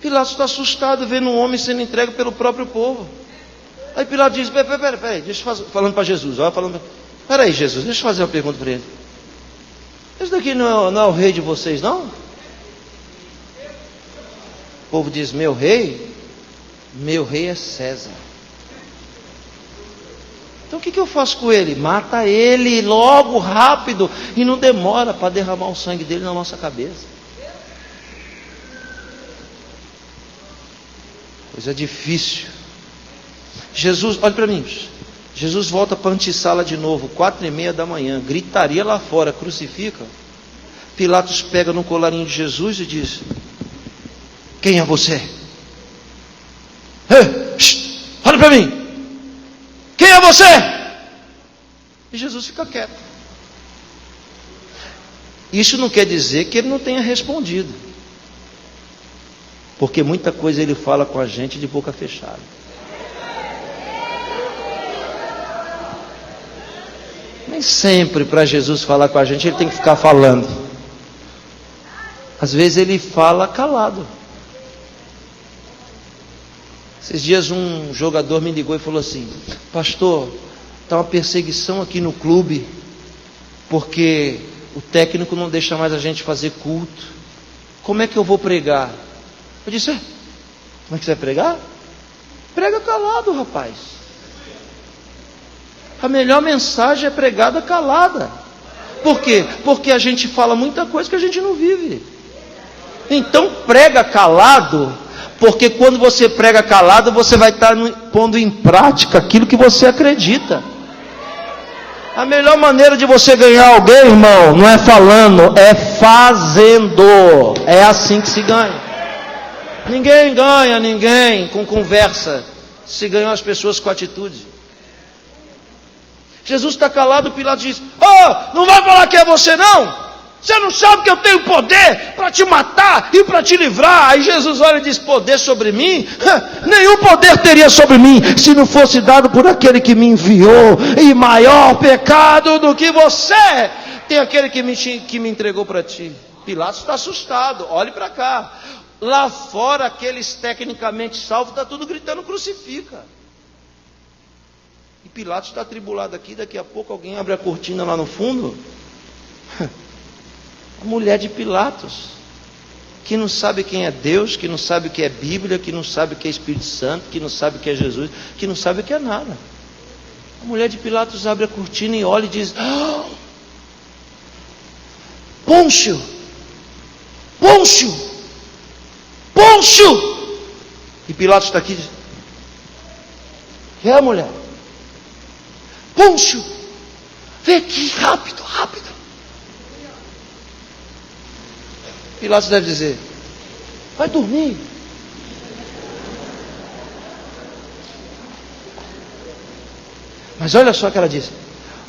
Pilatos está assustado vendo um homem sendo entregue pelo próprio povo. Aí Pilatos diz: peraí, deixa eu fazer, falando para Jesus, peraí Jesus, deixa eu fazer uma pergunta para ele. Esse daqui não é o rei de vocês, não? O povo diz: meu rei é César. Então o que eu faço com ele? Mata ele logo, rápido, e não demora para derramar o sangue dele na nossa cabeça. Coisa difícil. Jesus, olha para mim. Jesus volta para a antessala de novo, 4:30 da manhã. Gritaria lá fora, crucifica. Pilatos pega no colarinho de Jesus e diz: quem é você? Olha para mim. Quem é você? E Jesus fica quieto. Isso não quer dizer que ele não tenha respondido, porque muita coisa ele fala com a gente de boca fechada. Nem sempre para Jesus falar com a gente ele tem que ficar falando. Às vezes ele fala calado. Esses dias um jogador me ligou e falou assim: pastor, está uma perseguição aqui no clube, porque o técnico não deixa mais a gente fazer culto. Como é que eu vou pregar? Eu disse: como é que você vai pregar? Prega calado, rapaz. A melhor mensagem é pregada calada. Por quê? Porque a gente fala muita coisa que a gente não vive. Então prega calado, porque quando você prega calado, você vai estar pondo em prática aquilo que você acredita. A melhor maneira de você ganhar alguém, irmão, não é falando, é fazendo. É assim que se ganha. Ninguém ganha ninguém com conversa, se ganham as pessoas com atitude. Jesus está calado, Pilatos diz: não vai falar que é você não? Você não sabe que eu tenho poder para te matar e para te livrar? Aí Jesus olha e diz: poder sobre mim? Nenhum poder teria sobre mim, se não fosse dado por aquele que me enviou. E maior pecado do que você tem aquele que me entregou para ti. Pilatos está assustado, olhe para cá. Lá fora, aqueles tecnicamente salvos, está tudo gritando: crucifica. E Pilatos está atribulado aqui. Daqui a pouco alguém abre a cortina lá no fundo. A mulher de Pilatos, que não sabe quem é Deus, que não sabe o que é Bíblia, que não sabe o que é Espírito Santo, que não sabe o que é Jesus, que não sabe o que é nada. A mulher de Pilatos abre a cortina e olha e diz: Pôncio, Pôncio, Pôncio. E Pilatos está aqui e diz: que é, mulher? Pôncio, vem aqui, rápido, rápido. Pilatos deve dizer: vai dormir. Mas olha só o que ela disse: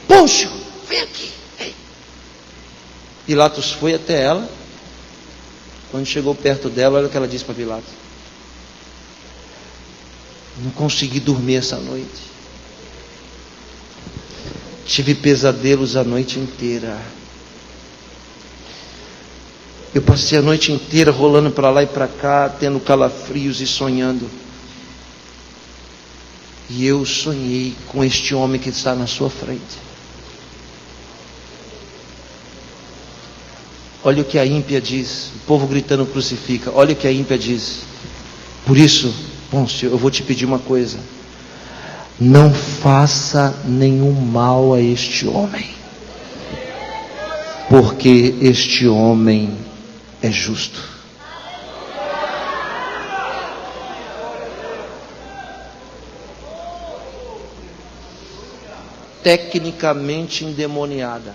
Pôncio, vem aqui. Vem. Pilatos foi até ela. Quando chegou perto dela, olha o que ela disse para Pilatos: não consegui dormir essa noite. Tive pesadelos a noite inteira. Eu passei a noite inteira rolando para lá e para cá, tendo calafrios e sonhando. E eu sonhei com este homem que está na sua frente. Olha o que a ímpia diz. O povo gritando: crucifica. Olha o que a ímpia diz: por isso, Pôncio, eu vou te pedir uma coisa: não faça nenhum mal a este homem, porque este homem é justo. Tecnicamente endemoniada.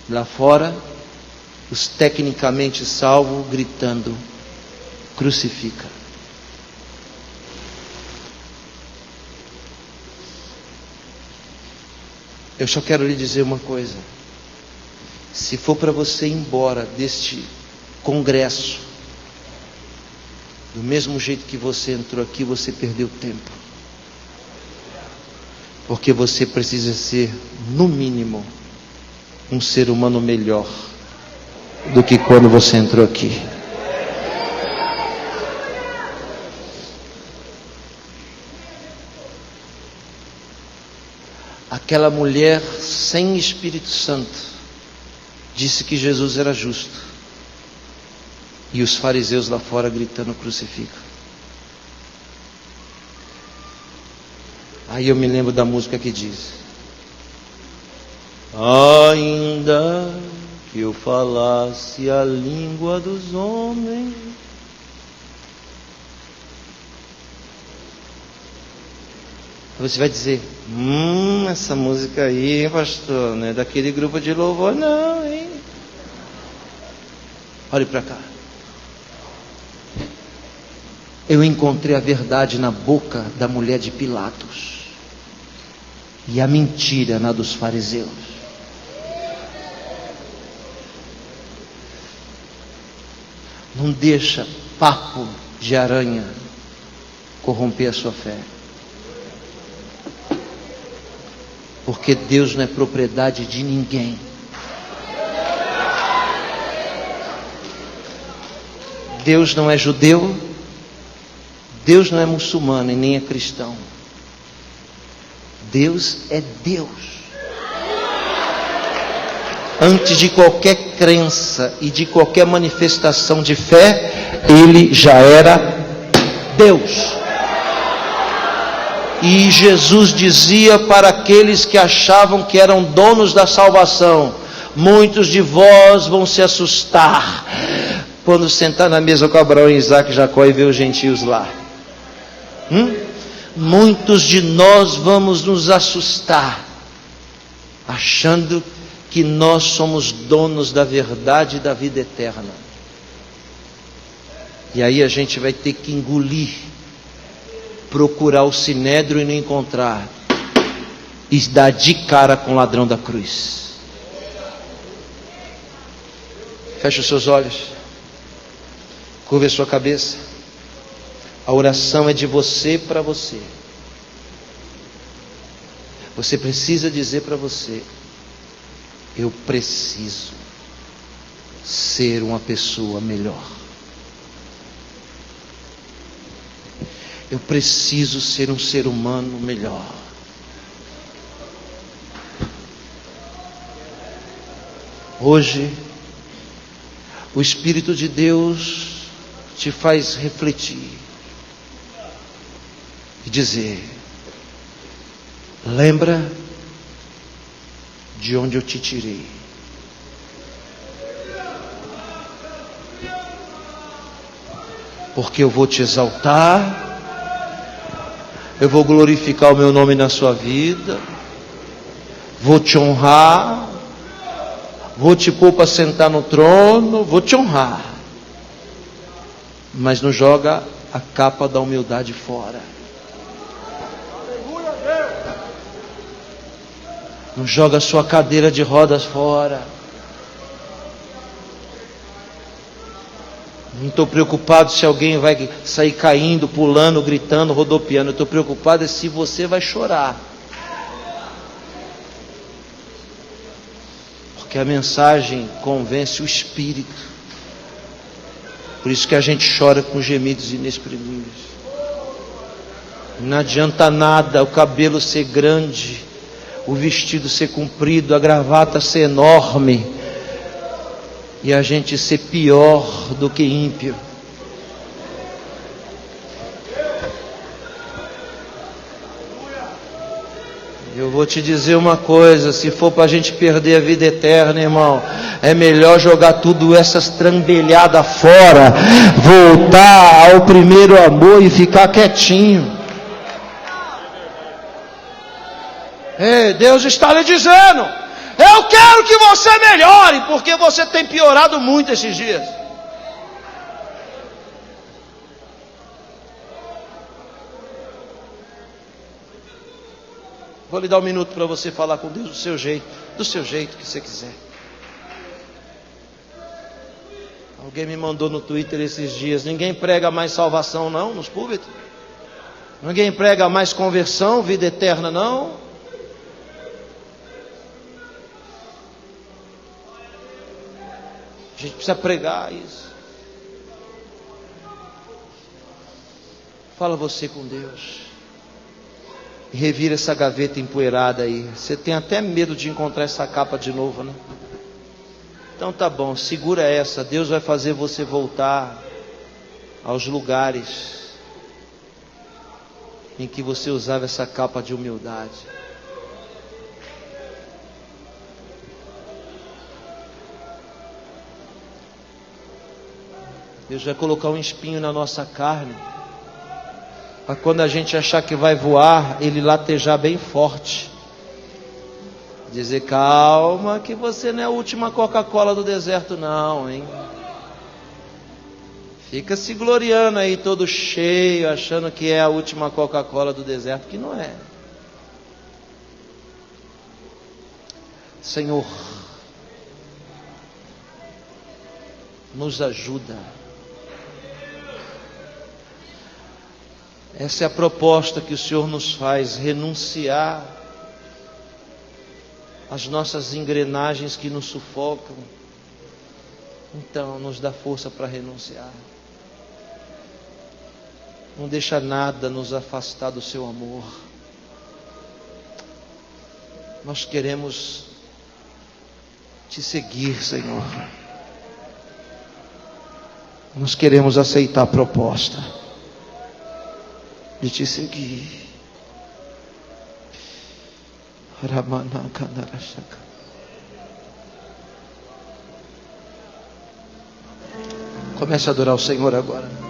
Lá fora, os tecnicamente salvos gritando: crucifica. Eu só quero lhe dizer uma coisa: se for para você ir embora deste congresso do mesmo jeito que você entrou aqui, você perdeu tempo. Porque você precisa ser, no mínimo, um ser humano melhor do que quando você entrou aqui. Aquela mulher sem Espírito Santo disse que Jesus era justo, e os fariseus lá fora gritando: crucifica. Aí eu me lembro da música que diz: ainda que eu falasse a língua dos homens. Você vai dizer: essa música aí, pastor, não é daquele grupo de louvor não, hein? Olhe para cá. Eu encontrei a verdade na boca da mulher de Pilatos e a mentira na dos fariseus. Não deixa papo de aranha corromper a sua fé. Porque Deus não é propriedade de ninguém. Deus não é judeu, Deus não é muçulmano e nem é cristão. Deus é Deus. Antes de qualquer crença e de qualquer manifestação de fé, Ele já era Deus. E Jesus dizia para aqueles que achavam que eram donos da salvação: muitos de vós vão se assustar quando sentar na mesa com Abraão, Isaac e Jacó e ver os gentios lá. Muitos de nós vamos nos assustar, achando que nós somos donos da verdade e da vida eterna. E aí a gente vai ter que engolir, procurar o sinédrio e não encontrar, e dar de cara com o ladrão da cruz. Feche os seus olhos, curve a sua cabeça. A oração é de você para você. Você precisa dizer para você: eu preciso ser uma pessoa melhor. Eu preciso ser um ser humano melhor. Hoje, o Espírito de Deus te faz refletir e dizer: lembra de onde eu te tirei. Porque eu vou te exaltar, eu vou glorificar o meu nome na sua vida, vou te honrar, vou te pôr para sentar no trono, vou te honrar. Mas não joga a capa da humildade fora. Não joga a sua cadeira de rodas fora. Não estou preocupado se alguém vai sair caindo, pulando, gritando, rodopiando. Eu estou preocupado se você vai chorar. Porque a mensagem convence o espírito. Por isso que a gente chora com gemidos inexprimíveis. Não adianta nada o cabelo ser grande, o vestido ser comprido, a gravata ser enorme, e a gente ser pior do que ímpio. Eu vou te dizer uma coisa: se for para a gente perder a vida eterna, irmão, é melhor jogar tudo essas trambelhadas fora, voltar ao primeiro amor e ficar quietinho. Ei, Deus está lhe dizendo: eu quero que você melhore, porque você tem piorado muito esses dias. Vou lhe dar um minuto para você falar com Deus do seu jeito que você quiser. Alguém me mandou no Twitter esses dias: ninguém prega mais salvação não, nos púlpitos. Ninguém prega mais conversão, vida eterna não. A gente precisa pregar isso. Fala você com Deus. E revira essa gaveta empoeirada aí. Você tem até medo de encontrar essa capa de novo, né? Então tá bom, segura essa. Deus vai fazer você voltar aos lugares em que você usava essa capa de humildade. Deus vai colocar um espinho na nossa carne, para quando a gente achar que vai voar, ele latejar bem forte. Dizer, calma, que você não é a última Coca-Cola do deserto não, hein? Fica se gloriando aí todo cheio, achando que é a última Coca-Cola do deserto, que não é. Senhor, nos ajuda. Essa é a proposta que o Senhor nos faz, renunciar às nossas engrenagens que nos sufocam. Então, nos dá força para renunciar. Não deixa nada nos afastar do seu amor. Nós queremos te seguir, Senhor. Nós queremos aceitar a proposta de te seguir. Comece a adorar o Senhor agora.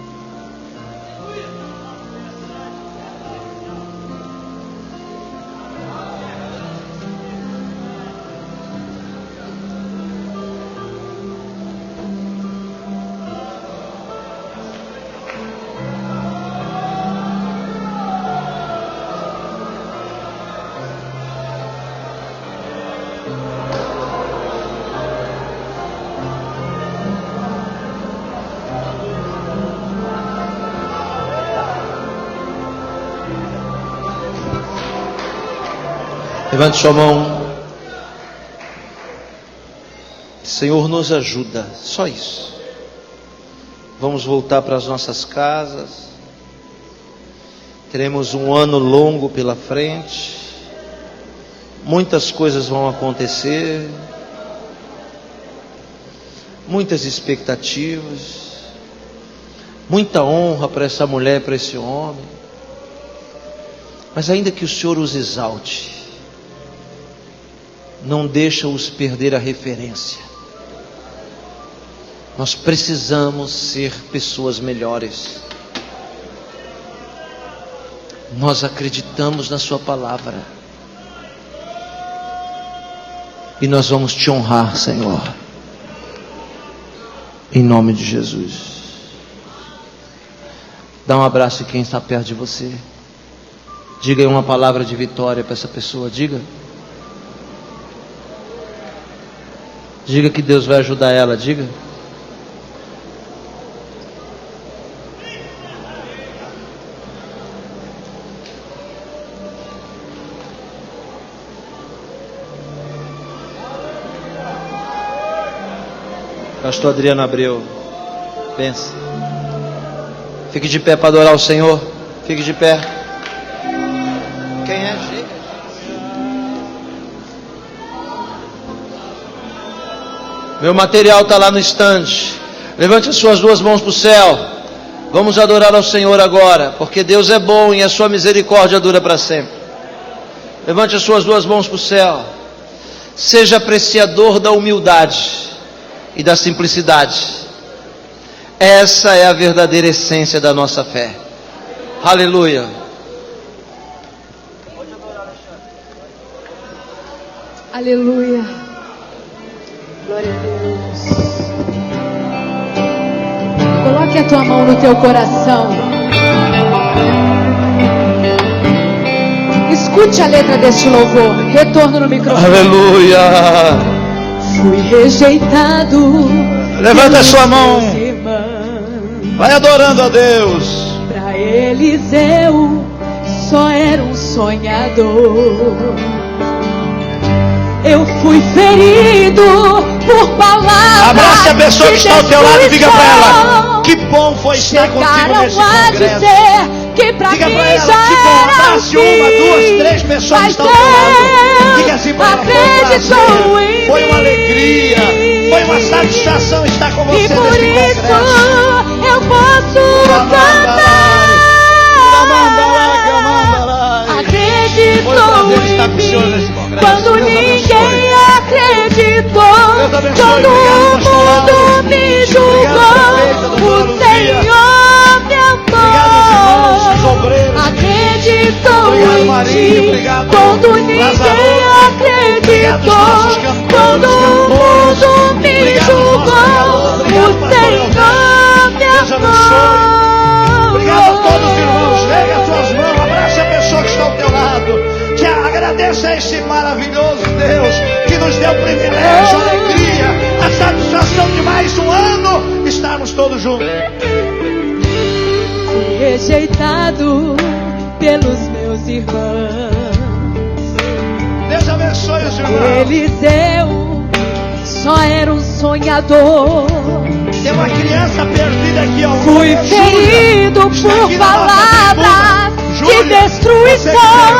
Levante sua mão. Senhor, nos ajuda. Só isso. Vamos voltar para as nossas casas. Teremos um ano longo pela frente. Muitas coisas vão acontecer. Muitas expectativas. Muita honra para essa mulher, para esse homem. Mas ainda que o Senhor os exalte, não deixa-os perder a referência. Nós precisamos ser pessoas melhores. Nós acreditamos na sua palavra. E nós vamos te honrar, Senhor. Em nome de Jesus. Dá um abraço em quem está perto de você. Diga aí uma palavra de vitória para essa pessoa. Diga. Diga que Deus vai ajudar ela, diga. Pastor Adriano Abreu, pensa. Fique de pé para adorar o Senhor. Fique de pé. Quem é? Chega. Meu material está lá no estande. Levante as suas duas mãos para o céu. Vamos adorar ao Senhor agora, porque Deus é bom e a sua misericórdia dura para sempre. Levante as suas duas mãos para o céu. Seja apreciador da humildade e da simplicidade. Essa é a verdadeira essência da nossa fé. Aleluia. Aleluia. Glória a Deus. Coloque a tua mão no teu coração. Escute a letra deste louvor. Retorno no microfone. Aleluia. Fui rejeitado. Levanta a sua mão. Vai adorando a Deus. Para eles eu só era um sonhador. Eu fui ferido por palavras. Abrace a pessoa que está ao teu lado e diga para ela: que bom foi estar contigo nesse congresso. Que pra diga mim para ela: já que bom. era Abrace uma, duas, três pessoas que estão ao teu lado. Diga assim para ela: foi um prazer, foi uma alegria, foi uma satisfação estar com você e por nesse isso congresso. eu posso cantar. abençoe. Quando Obrigado, o pastor mundo Lauro. me julgou, o Senhor me amou. Obrigado, os obreiros. Acreditou Obrigado, em Maria. ti Obrigado, quando ninguém Lazarone. Obrigado, os nossos acreditou. cantores, Quando o mundo me Obrigado, os nossos julgou, pregadores. o Obrigado, pastor Senhor Elvésio. me Deus abençoe. amou. Obrigado a todos os irmãos. Ergue as tuas mãos, abrace a pessoa que está ao teu lado. Que agradeça a esse maravilhoso Deus que nos deu o privilégio, a alegria, a satisfação de mais um ano estarmos todos juntos. Fui rejeitado pelos meus irmãos. Deus abençoe os irmãos. Eliseu só era um sonhador. Tem uma criança perdida aqui, ó. Fui Júlia, ferido está por aqui na nossa palavras tribuna. de Júlia, você que destruição.